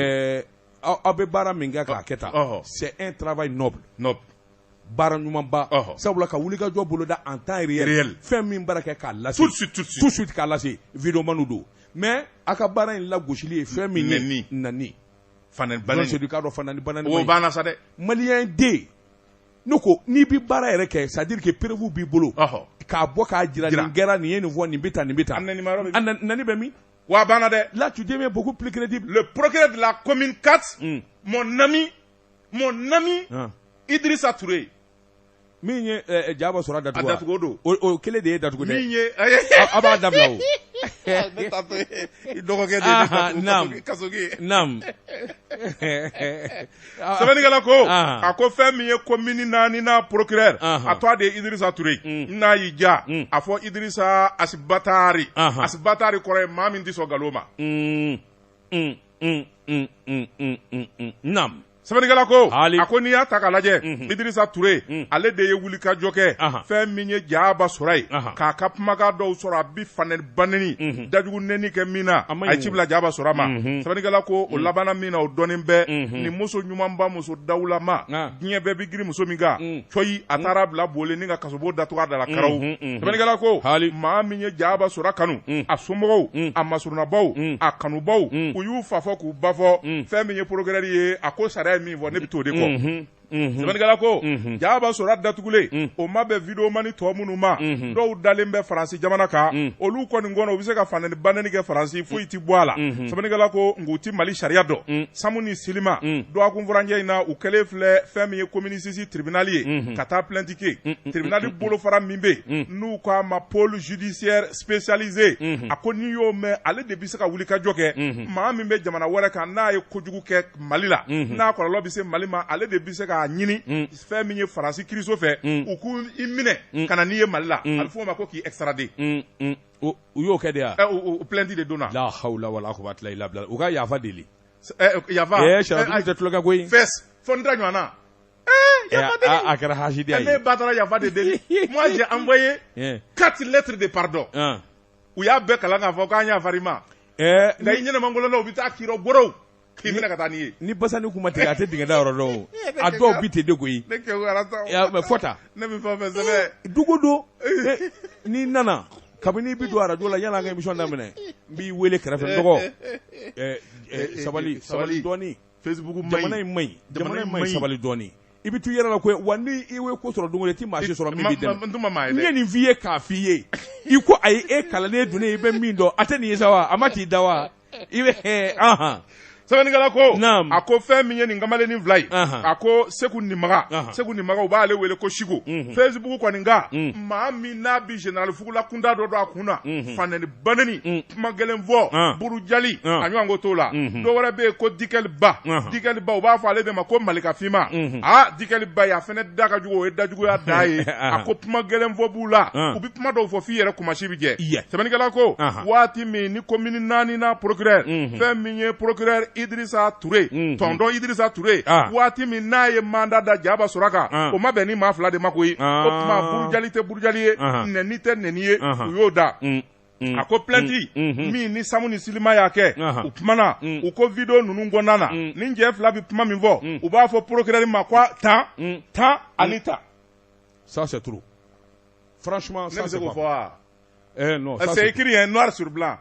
abe bara minga ka keta c'est un travail noble bara nyuma ba sabula ka wuli ka jo bolo da en temps réel fem min baraka ka lasi tout de suite ka lasi vidéo manudo mais aka bara in la gauchili fem min nani fanen banen c'est du cadre fanen banen o bana sa de malien de noko ni bi bara yere ke c'est à dire que preuve bi bolo ka bo ka jira ni ngera ni yeni vo ni bita nani be mi wa bana de là tu deviens beaucoup plus crédible. Le procureur de la commune 4 mon ami Idrissa Touré minye jaba sura datugo o kele de datugo de minye aba dabla o idoko ke de nam kasogi nam sabani gala ko ako fem minye commune nani na procureur atwa de Idrissa Touré na yija afo Idrissa Asbatari kore mami ndiso galoma nam sɛbɛnnikɛla ko a ko n'i y'a ta k'a lajɛ Idirisa Ture ale de ye wulikajɔ kɛ fɛn min ye Jaba Sora ye k'a ka kumakan dɔw sɔrɔ a bi fanɛni banɛni dajugu nɛni kɛ min na a ye ci bila Jaba Sora ma sɛbɛnnikɛla ko o labanna min na o dɔnnen bɛ ni muso ɲumanba muso dawulama diɲɛ bɛɛ bi girin muso min kan coyi a taara bila boli ni ka kasobo datugu a da la karaw sɛbɛnnikɛla ko maa min ye Jaba Sora kanu a somɔgɔw a masurunabaw a kanubaw u y'u fa fɔ k'u ba fɔ fɛn min ye procureur ye a ko sariya min fɔ ne bi t'o de kɔ sɛbɛnnikɛla ko Jaba Sora datugulen o ma bɛn vidéo mani tɔ minnu ma dɔw dalen bɛ Faransi jamana kan olu kɔni kɔnɔ u bɛ se ka fanɛni banɛni kɛ Faransi foyi ti bɔ a la sɛbɛnnikɛla ko nka u ti Mali sariya dɔn Samu ni Silima dɔgɔkun furanjɛ in na u kɛlen filɛ fɛn min ye communicisi tribunal ye ka taa plainte kɛ tribunal bolofara min bɛ n'u k'a ma pôle judiciaire spécialisé a ko n'i y'o mɛn ale de bɛ se ka wulikajɔ kɛ maa min bɛ jamana wɛrɛ kan n'a ye kojugu kɛ Mali la n'a kɔlɔlɔ bɛ se Mali ma ale de bɛ se ka ɲini fɛn min ye Faransi kiiriso fɛ u k'u i minɛ ka na n'i ye Mali la a bɛ fɔ o ma ko k'i extrader u y'o kɛ de ya o plainte de donna la hawla wala quwwata illa billah u ka yafa deli yafa sharatu tɛ tulonkɛ koyi fes fo n da ɲɔgɔnna a kɛra hajidi ye ne ba taara yafa de deli moi j'ai envoyé 4 lettres de pardon u y'a bɛɛ kalan k'a fɔ k'an yafari ma nka i ɲɛnɛmangololaw u bɛ taa k'i rɔ gorow k'i minɛ ka taa n'i ye ni basa ni kuma tigɛ a tɛ dingɛ da yɔrɔ dɔn a dɔw bi ten de koyi ne kɛ arata mɛ fɔta ne bɛ fɛn fɛn sɛbɛn dogo don n'i nana kabini bi don arajo la yan'a ka émission daminɛ n b'i wele kɛrɛfɛ n tɔgɔ sabali dɔɔni Facebook jamana in maɲi sabali dɔɔni i bɛ t'u yɛrɛ la koyi wa ni i ye ko sɔrɔ don o don i ti maa si sɔrɔ min b'i dɛmɛ n ye nin f'i ye k'a f'i ye i ko ayi e kalannen donnen i bɛ min dɔn a tɛ nin ye sa wa a ma t'i da wa i bɛ sɛbɛnnikɛla ko a ko fɛn min ye nin kamalennin fila ye a ko Seku Nimaga u b'ale wele ko Siko Facebook kɔni ka maa min n'a bi général Fugula kunda dɔ don a kun na fanɛni banɛni kuma gɛlɛn fɔ burujali a ɲɔgɔn ko t'o la dɔ wɛrɛ bɛ yen ko Dikɛli Ba u b'a fɔ ale de ma ko Malikafima Dikɛli Ba a fɛnɛ da ka jugu o ye dajuguya da ye a ko kuma gɛlɛn fɔ b'u la u bɛ kuma dɔw fɔ f'i yɛrɛ kumasi bi jɛ sɛbɛnnikɛla ko waati min ni commune 4 na procureur fɛn min ye procureur Idirisa Ture tɔndɔn Idirisa Ture waati min n'a ye mandat da Jaba Sora kan o ma bɛn ni maa fila de ma koyi o tuma burujali tɛ burujali ye nɛni tɛ nɛni ye u y'o da a ko plainte min ni Samu ni Silima y'a kɛ u kumana u ko vidéo ninnu kɔnɔna na ni cɛ fila bɛ kuma min fɔ u b'a fɔ procureur ma ko tan ani tan ça c'est trop franchement ça c'est pas non c'est écrit noir sur blanc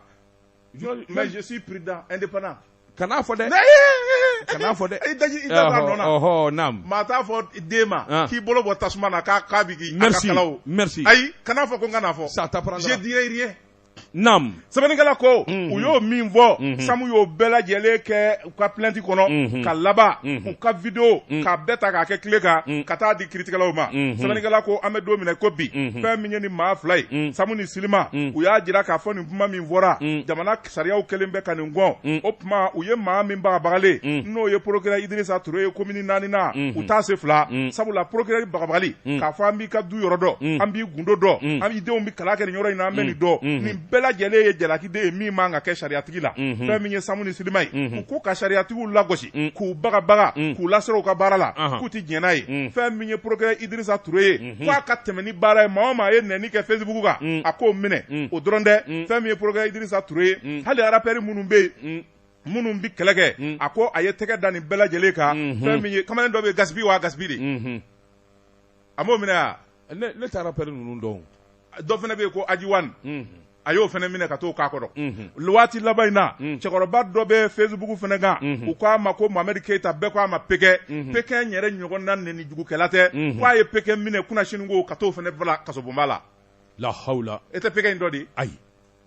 mais je suis prudent indépendant kana fɔ dɛ kana fɔ dɛ i da nɔ na naam maa t'a fɔ den ma k'i bolo bɔ tasuma na k'a bi k'i a ka kalaw merci ayi kana fɔ ko n kana fɔ ça t'apprendra je dirai rien naam sɛbɛnnikɛla ko u y'o min fɔ Samu y'o bɛɛ lajɛlen kɛ u ka plainte kɔnɔ ka laban u ka vidéo k'a bɛɛ ta k'a kɛ tile kan ka taa di kiiritigɛlaw ma sɛbɛnnikɛla ko an bɛ don minɛ ko bi fɛn min ye ni maa fila ye Samu ni Silima u y'a jira k'a fɔ nin kuma min fɔra jamana sariyaw kɛlen bɛ ka nin gɔn o tuma u ye maa min bagabagalen n'o ye procureur Idirisa Ture ye commune 4 na u t'a se fila sabula procureur bagabagali k'a fɔ an b'i ka du yɔrɔ dɔn an b'i gundo dɔn an b'i denw bi kalan kɛ nin yɔrɔ in na an bɛ nin dɔn nin bɛɛ lajɛlen ye jalakiden ye min man ka kɛ sariyatigi la fɛn min ye Samu ni Silima ye u ko ka sariyatigiw lagosi k'u bagabaga k'u lasɔrɔ u ka baara la k'u ti diɲɛ n'a ye fɛn min ye procureur Idirisa Ture ye f'a ka tɛmɛ ni baara ye maa o maa ye nɛni kɛ Facebook kan a k'o minɛ o dɔrɔn dɛ fɛn min ye procureur Idirisa Ture ye hali rappeur minnu bɛ yen minnu bi kɛlɛ kɛ a ko a ye tɛgɛ da nin bɛɛ lajɛlen kan fɛn min ye kamalen dɔ bɛ Gasibi wa Gasibi de a m'o minɛ wa ne t'a rappeur ninnu dɔn dɔ fana bɛ yen ko Ajiwan a y'o fana minɛ ka t'o k'a kɔrɔ waati laban in na cɛkɔrɔba dɔ bɛ Facebook fana kan u k'a ma ko Mohamed Keita bɛɛ k'a ma Pekɛ yɛrɛ ɲɔgɔn na nɛni jugukɛla tɛ k'a ye Pekɛ minɛ kunna sini ko ka t'o fana bila kasobonba la la hawla e tɛ Pekɛ in dɔ de ayi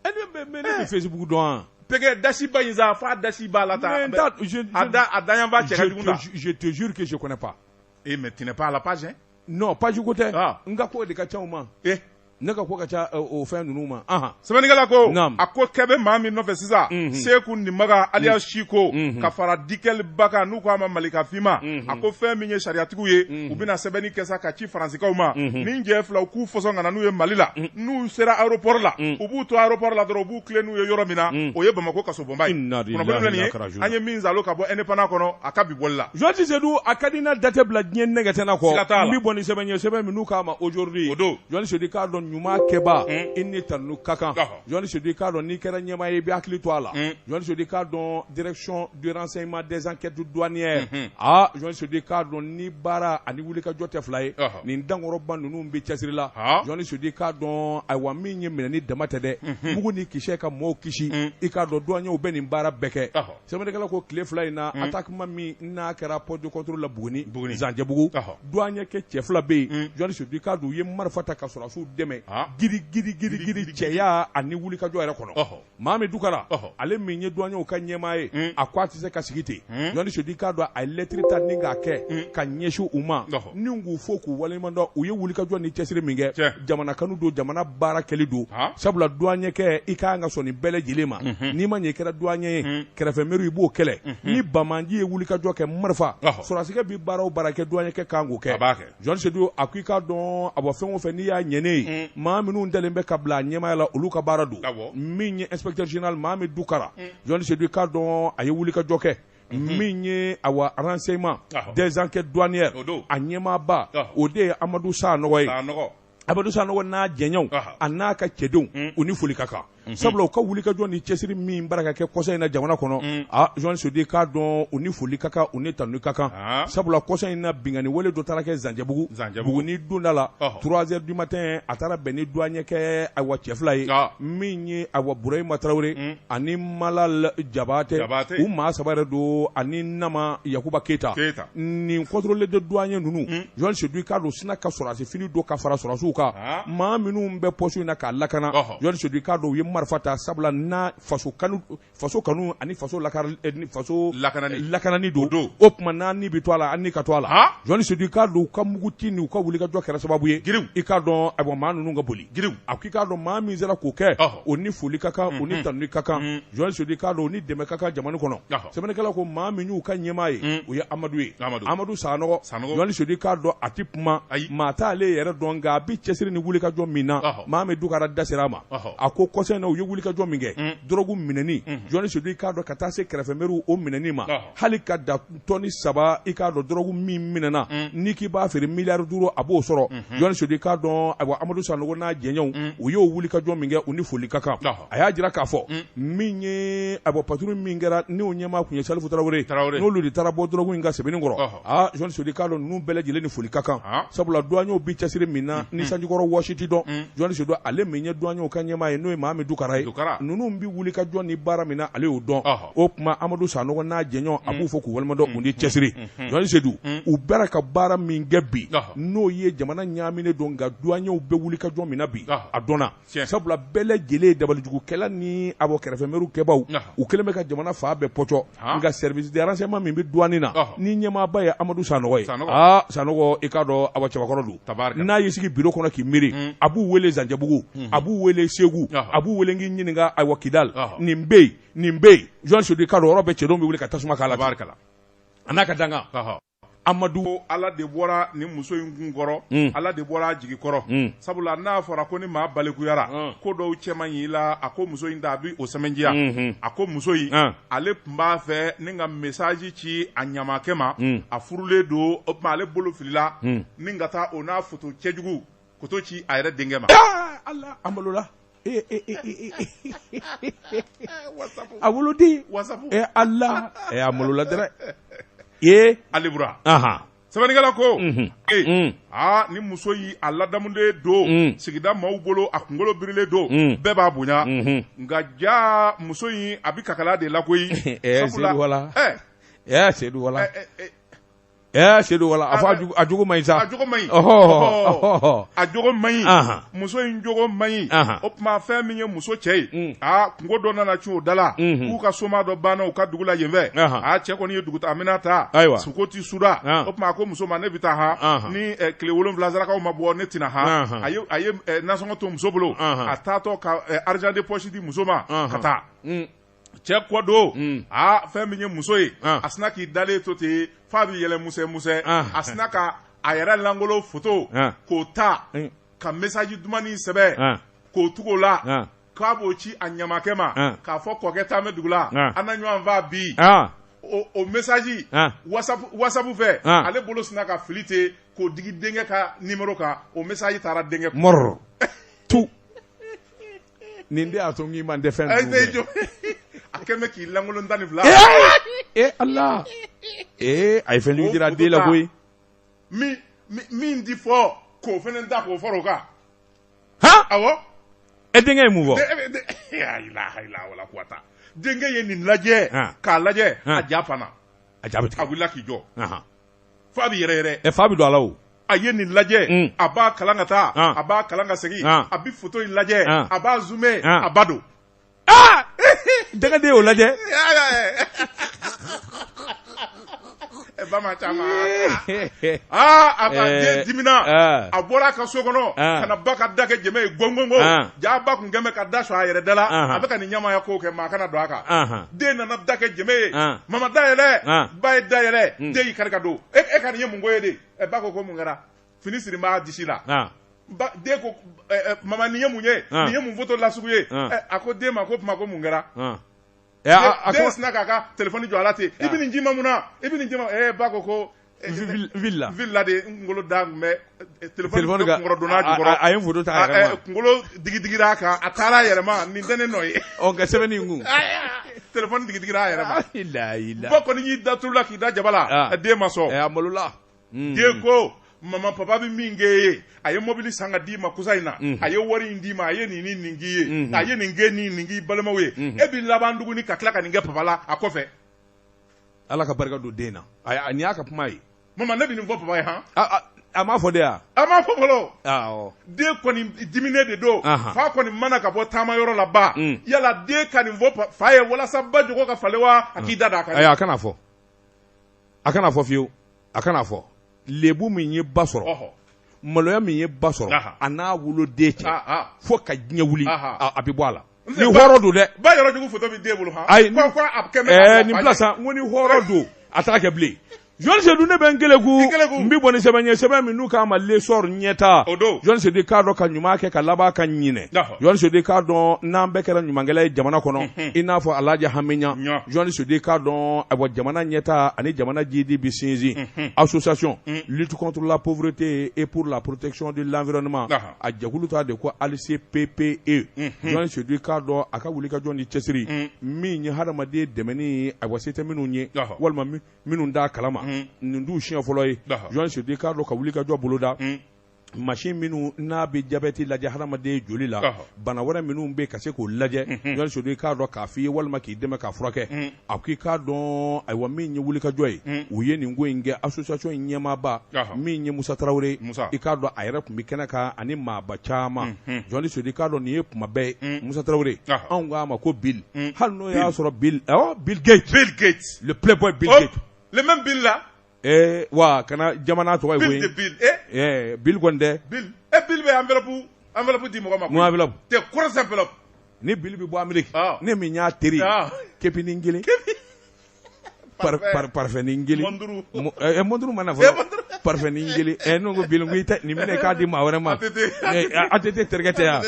ne bɛ Facebook dɔn Pekɛ dasiba in sa f'a dasi b'a la ta a dayanba cɛ ka jugu na je te jure que je connais pas mais tu n'es pas à la page hein non page ko tɛ n ka ko de ka ca o ma ne ka ko ka ca o fɛn ninnu ma sɛbɛnnikɛla ko a ko kɛ bɛ maa min nɔfɛ sisan Seku Nimaga alias Chiko ka fara Dikel Baka n'u ko a ma Malikafima a ko fɛn min ye sariyatigiw ye u bɛna sɛbɛnni kɛ sa ka ci Faransikaw ma ni jɛ fila u k'u fɔsɔn ka na n'u ye Mali la n'u sera aéroport la u b'u to aéroport la dɔrɔn u b'u tilen n'u ye yɔrɔ min na o ye Bamako kasobonba ye an ye min zalo ka bɔ indépendant kɔnɔ a ka bi bɔli la Joël Sedou a ka di na date bila diɲɛ nɛgɛtɛna kɔ n bɛ bɔ ni sɛbɛn ye sɛbɛn min n'u k'a ma aujourd'hui Joël Sedou k'a dɔn ɲuman kɛba i ni tanu ka kan Joël Sedou k'a dɔn n'i kɛra ɲɛmaa ye i bɛ hakili to a la Joël Sedou k'a dɔn direction du renseignement des enquêtes douanières Joël Sedou k'a dɔn ni baara ani wulikajɔ tɛ fila ye nin dankɔrɔba ninnu bɛ cɛsiri la Joël Sedou k'a dɔn ayiwa min ye minɛni dama tɛ dɛ mugu ni kisɛ ka mɔɔw kisi i k'a dɔn douaniers bɛ nin baara bɛɛ kɛ sɛbɛnnikɛla ko tile fila in na attaquement min n'a kɛra poste de contrôle la Buguni Zanjabugu douanier kɛ cɛ fila bɛ yen Joël Sedou k'a dɔn u ye marifa ta ka sɔrɔsiw dɛmɛ giri cɛya ani wulikajɔ yɛrɛ kɔnɔ Mami Dukara ale min ye douaniers ka ɲɛmaa ye a ko a tɛ se ka sigi ten Joël Sedou k'a dɔn a ye lettre ta ni k'a kɛ ka ɲɛsin u ma ni k'u fo k'u waleɲumandɔn u ye wulikajɔ ni cɛsiri min kɛ jamana kanu don jamana baara kɛli don sabula douanier kɛ i ka kan ka sɔn nin bɛɛ lajɛlen ma n'i ma ɲɛ i kɛra douanier ye kɛrɛfɛ mairie i b'o kɛlɛ ni Bamanji ye wulikajɔ kɛ marifa sɔrɔsikɛ bi baara o baara kɛ douanier kɛ kan k'o kɛ Joël Sedou a ko i k'a dɔn a bɔ fɛn o fɛn n'i y'a ɲɛnen ye maa minnu dalen bɛ ka bila a ɲɛmaaya la olu ka baara don min ye inspecteur général Mami Dukara Joël Sedou k'a dɔn a ye wulikajɔ kɛ min ye awa renseignement des enquêtes douanières a ɲɛmaaba o de ye Amadou Sanɔgɔ ye Amadou Sanɔgɔ n'a jɛɲɔgɔnw a n'a ka cɛdenw u ni foli ka kan sabula u ka wulikajɔ ni cɛsiri min baara ka kɛ kɔsa in na jamana kɔnɔ Joël Sedou k'a dɔn u ni foli ka kan u ni tanu ka kan sabula kɔsa in na bingani wale dɔ taara kɛ Zanjabugu Buguni donda la 3h du matin a taara bɛn ni douanier kɛ awa cɛ fila ye min ye awa Burahima Traoré ani Malal Jabate u maa saba yɛrɛ don ani Nama Yakuba Keita nin contrôle de douanier ninnu Joël Sedou k'a dɔn sina ka sɔrɔsi fini don ka fara sɔrɔsiw kan maa minnu bɛ poste in na k'a lakana Joël Sedou k'a dɔn u ye marifa ta sabula na faso kanu ani faso lakanani don o tuma n'a ni bi to a la ani ka to a la Joël Sedou k'a dɔn u ka muguti ni u ka wulikajɔ kɛra sababu ye i k'a dɔn ayiwa maa ninnu ka boli a ko i k'a dɔn maa min sera k'o kɛ o ni foli ka kan o ni tanu ka kan Joël Sedou k'a dɔn o ni dɛmɛ ka kan jamana kɔnɔ sɛbɛnnikɛla ko maa min y'u ka ɲɛmaa ye o ye Amadou ye Amadou Sanɔgɔ Joël Sedou k'a dɔn a ti kuma maa t'ale yɛrɛ dɔn nka a bi cɛsiri ni wulikajɔ min na Mami Dukara da sera a ma a ko kɔsɛn na u ye wulikajɔ min kɛ drogue minɛni Joël Sedou k'a dɔn ka taa se kɛrɛfɛ mairie o minɛni ma hali ka da tɔni 3 i k'a dɔn drogue min minɛna n'i k'i b'a feere miliyari 5 a b'o sɔrɔ Joël Sedou k'a dɔn ayiwa Amadou Sanɔgɔ n'a jɛɲɔgɔnw u y'o wulikajɔ min kɛ u ni foli ka kan a y'a jira k'a fɔ min ye ayiwa patrouille min kɛra n'o ɲɛmaa kun ye Salifu Traoré n'olu de taara bɔ drogue in ka sɛbɛnni kɔrɔ Joël Sedou k'a dɔn ninnu bɛɛ lajɛlen ni foli ka kan sabula douaniers bi cɛsiri min na ni sanjikɔrɔ wɔsi ti dɔn Joël Sedou ale min ye douaniers ka ɲɛmaa ye n'o ye Mami Dukara ye ninnu bi wulikajɔ ni baara min na ale y'o dɔn o tuma Amadou Sanɔgɔ n'a jɛɲɔgɔn a b'u fɔ k'u waleɲumandɔn u ni cɛsiri Joël Sedou u bɛra ka baara min kɛ bi n'o ye jamana ɲaaminen don nka douaniers bɛ wulikajɔ min na bi a dɔnna sabula bɛɛ lajɛlen ye dabalijugukɛla ni abɔ kɛrɛfɛ mairie kɛbaw u kɛlen bɛ ka jamana fa bɛɛ pɔcɔ nka service de renseignement min bɛ douane na ni ɲɛmaaba ye Amadou Sanɔgɔ ye Sanɔgɔ i k'a dɔn awa cɛbakɔrɔ don n'a y'i sigi bureau kɔnɔ k'i miiri a b'u wele Zanjabugu a b'u wele Segu a b'u wele k'i ɲininka ayiwa Kidal nin bɛ yen Joël Sedou k'a dɔn yɔrɔ bɛɛ cɛdenw bɛ wele ka tasuma k'a la a n'a ka dangan Amadou Ala de bɔra ni muso in kun kɔrɔ Ala de bɔra a jigi kɔrɔ sabula n'a fɔra ko ni maa balikuyara ko dɔw cɛman y'i la a ko muso in da a bi o sɛmɛnjiya a ko muso in ale tun b'a fɛ ni ka message ci a ɲamakɛ ma a furulen don o tuma ale bolo filila ni ka taa o n'a photo cɛjugu koto ci a yɛrɛ denkɛ ma Allah an balola a wolodi Allah a malola dɛrɛ Alibura sɛbɛnnikɛla ko ni muso yi a ladamulen don sigida maaw bolo a kunkolo birilen don bɛɛ b'a bonya nka ja muso in a bi kakala de la koyi Seydou wala Seydou wala Seydou wala a fɔ a jogo man ɲi sa. A jogo man ɲi. A jogo man ɲi. Muso in jogo man ɲi. O tuma fɛn min ye muso cɛ ye. Kungo dɔ nana cun o da la. K'u ka soma dɔ banna u ka dugu la yen fɛ. Cɛ kɔni ye dugu ta Aminata. Suko ti suda. O tuma a ko muso ma ne bɛ taa ni tile 7 sarakaw ma bɔ ne tɛna a ye nasɔngɔ to muso bolo. A taatɔ ka argent de poche di muso ma ka taa. Cɛ kɔ don fɛn min ye muso ye a sina k'i dalen to ten f'a bɛ yɛlɛ musɛ a sina ka a yɛrɛ langolo photo k'o ta ka message dumanin sɛbɛn k'o tugu o la k'a b'o ci a ɲamakɛ ma k'a fɔ kɔkɛ taa mɛ dugu la an na ɲɔgɔn f'a bi o message whatsapp fɛ ale bolo sina ka fili ten k'o digi denkɛ ka numéro kan o message taara denkɛ mɔrɔ tu nin de y'a to n k'i man tɛ fɛn ninnu a kɛmɛ k'i langolon 12 Allah a ye fɛn jugu dira den la koyi min di fɔ k'o fɛnɛ da k'o fɔra o kan awɔ denkɛ ye mun fɔ wala kuwata denkɛ ye nin lajɛ k'a lajɛ a ja fana a wulila k'i jɔ fa bɛ yɛrɛ fa bɛ don a la o a ye nin lajɛ a b'a kalan ka taa a b'a kalan ka segin a bɛ photo in lajɛ a b'a zoomer a ba don denkɛ de y'o lajɛ bama caman a ka den dimina a bɔra a ka so kɔnɔ ka na ba ka da kɛ jɛmɛ ye gongongo jaa ba kun kɛn bɛ ka da sɔn a yɛrɛ da la a bɛ ka nin ɲamaya ko kɛ maa kana don a kan den nana da kɛ jɛmɛ ye mama da yɛlɛ ba ye da yɛlɛ den y'i kari ka don e ka nin ye mun ko ye de ba ko mun kɛra fini siri n b'a disi la den ko mama nin ye mun ye nin ye mun photo lasugu ye a ko den ma ko tuma ko mun kɛra den sina k'a ka telefɔni jɔ a la ten i bɛ nin ji ma mun na i bɛ nin ji ma ba ko villa de kunkolo da tun bɛ telefɔni kunkɔrɔ donna jukɔrɔ a ye photo ta a yɛrɛ ma kunkolo digidigira a kan a taara a yɛrɛ ma nin tɛ ne nɔ ye nka sɛbɛnni in kun telefɔni digidigira a yɛrɛ ma ba kɔni y'i da tulu la k'i da jaba la den ma sɔn a malola den ko mama papa bɛ min kɛ ye a ye mobili san ka d'i ma kusa in na a ye wari in d'i ma a ye nin ni nin k'i ye a ye nin kɛ ni nin k'i balimaw ye e bɛ laban tuguni ka tila ka nin kɛ papa la a kɔfɛ ala ka barika don den na nin y'a ka kuma ye mama ne bɛ nin fɔ papa ye han a m'a fɔ de ya a m'a fɔ fɔlɔ den kɔni diminen de don fa kɔni mana ka bɔ taamayɔrɔ la ba yala den ka nin fɔ fa ye walasa ba jogo ka falen wa a k'i da d'a kan a kana fɔ fiyewu a kana fɔ lebu min ye ba sɔrɔ maloya min ye ba sɔrɔ a n'a woloden cɛ fo ka diɲɛ wuli a bɛ bɔ a la ni hɔrɔn don dɛ ba yɔrɔ jugu photo bɛ den bolo han ayi nin bila sa n ko ni hɔrɔn don a t'a kɛ bilen Jeune Seydou ne bɛ n keleku n bɛ bɔ ni sɛbɛn ye sɛbɛn min n'u k'a ma lesɔr ɲɛta Jeune Seydou k'a dɔn ka ɲuman kɛ ka laban ka ɲinɛ Jeune Seydou k'a dɔn n'an bɛɛ kɛra ɲumankɛla ye jamana kɔnɔ i n'a fɔ Alhaji Hamiɲa Jeune Seydou k'a dɔn jamana ɲɛta ani jamana jidi bi sinsin association lutte contre la pauvreté et pour la protection de l'environnement a jɛkulu t'a de ko ALCPPE Jeune Seydou k'a dɔn a ka wuli ka jɔ ni cɛsiri min ye hadamaden dɛmɛni se tɛ minnu ye walima minnu d'a kalama nin du siɲɛ fɔlɔ ye Jeune Seydou k'a dɔn ka wuli ka jɔ boloda machine minnu n'a bɛ jabɛti lajɛ hadamaden joli la bana wɛrɛ minnu bɛ ka se k'o lajɛ Jeune Seydou k'a dɔn k'a f'i ye walima k'i dɛmɛ k'a furakɛ a k'i k'a dɔn ayiwa min ye wuli ka jɔ ye u ye nin ko in kɛ association in ɲɛmaaba min ye Musa Tarawele i k'a dɔn a yɛrɛ tun bɛ kɛnɛ kan ani maaba caman Jeune Seydou k'a dɔn nin ye kuma bɛɛ ye Musa Tarawele anw k'a ma ko Bill hali n'o y'a sɔrɔ Bill Gates le playboy Bill Gates le même Bill là wa kana jamana tɔgɔ ye Bill Bill kɔni tɛ Bill bɛ enveloppe di mɔgɔ ma mun enveloppe te grosse enveloppe ni Bill bɛ bɔ Amérique ne min y'a teri kepinin kelen parfɛnin kelen monduru mana fɔlɔ parfɛnin kelen ne ko Bill ko nin minɛ k'a di maa wɛrɛ ma a tɛ terikɛ tɛ yan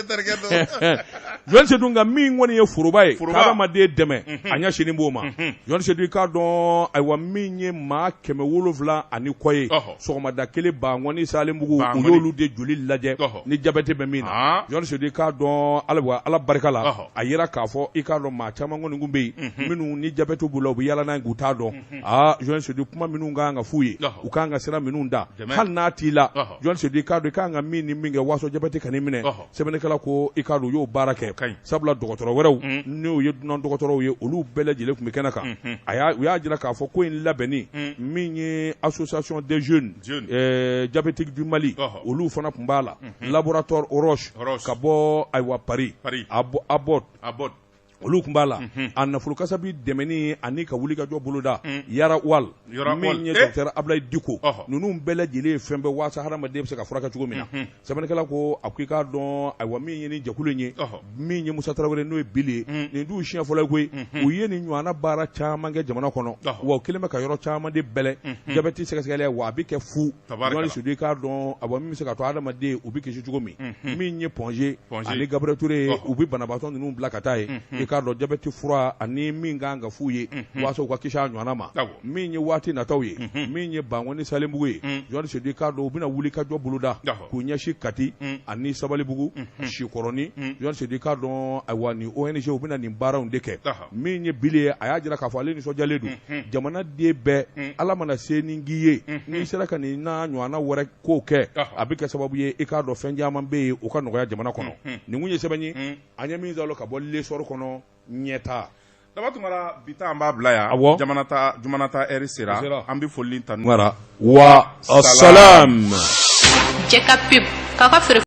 Jeune Seydou nka min kɔni ye foroba ye hadamaden dɛmɛ a ɲɛ sini b'o ma Jeune Seydou k'a dɔn ayiwa min ye maa 770 ani kɔ ye sɔgɔmada kelen Bangɔni Salenbugu u y'olu de joli lajɛ ni jabɛti bɛ min na Jeune Seydou k'a dɔn ala barika la a yera k'a fɔ i k'a dɔn maa caman kɔni kun bɛ yen minnu ni jabɛti b'u la u bɛ yala n'a ye k'u t'a dɔn Jeune Seydou kuma minnu kan ka f'u ye u kan ka sira minnu dɛmɛw da hali n'a t'i la jɔn se i k'a dɔn i kan ka min ni min kɛ waso jabɛti ka n'i minɛ sɛbɛnnikɛla ko i k'a dɔn u y'o baara kɛ sabula dɔgɔtɔrɔ wɛrɛw n'o ye dunan dɔgɔtɔrɔw ye olu bɛɛ lajɛlen tun bɛ kɛnɛ kan u y'a jira k'a fɔ ko in labɛnni min ye association des jeunes diabétiques du Mali olu fana tun b'a la laboratoire Roche ka bɔ ayiwa Paris Abbot olu tun b'a la a nafolokasa bi dɛmɛni ani ka wuli ka jɔ boloda Yara Wal min ye docteur Ablaye Diko ninnu bɛɛ lajɛlen ye fɛn bɛɛ waasa hadamaden bɛ se ka furakɛ cogo min na sɛbɛnnikɛla ko a ko i k'a dɔn ayiwa min ye ni jɛkulu in ye min ye Musa Tarawele n'o ye Bili ye nin dun siɲɛ fɔlɔ ye koyi u ye nin ɲɔgɔnna baara caman kɛ jamana kɔnɔ wa u kelen bɛ ka yɔrɔ caman de bɛlɛ jabɛti sɛgɛsɛgɛli wa a bɛ kɛ fu ɲɔgɔn sudu i k'a dɔn ayiwa min bɛ se ka to hadamaden u bɛ kisi cogo min min ye Ponge ani Gabriel Touré u bɛ banabaatɔ ninnu bila ka taa ye k'a dɔn jabɛti fura ani min kan ka f'u ye waasa u ka kisi a ɲɔgɔnna ma min ye waati nataw ye min ye Bangoni Salenbugu ye jɔn se k'a dɔn u bɛna wuli ka jɔ boloda k'u ɲɛsin Kati ani Sabalibugu Sikɔrɔni jɔn se k'a dɔn ayiwa ni ONG u bɛna nin baaraw de kɛ min ye Bili ye a y'a jira k'a fɔ ale nisɔndiyalen don jamanaden bɛɛ Ala mana se ni k'i ye n'i sera ka nin n'a ɲɔgɔnna wɛrɛ kow kɛ a bɛ kɛ sababu ye i k'a dɔn fɛn caman bɛ yen u ka nɔgɔya jamana kɔnɔ nin kun ye sɛbɛn ye an ye min ka bɔ lesɔri kɔnɔ ɲɛta daba tumara bi an b'a bila yan jumanata eri sera an bɛ foli ta wa assalam Jɛka pub k'a ka feere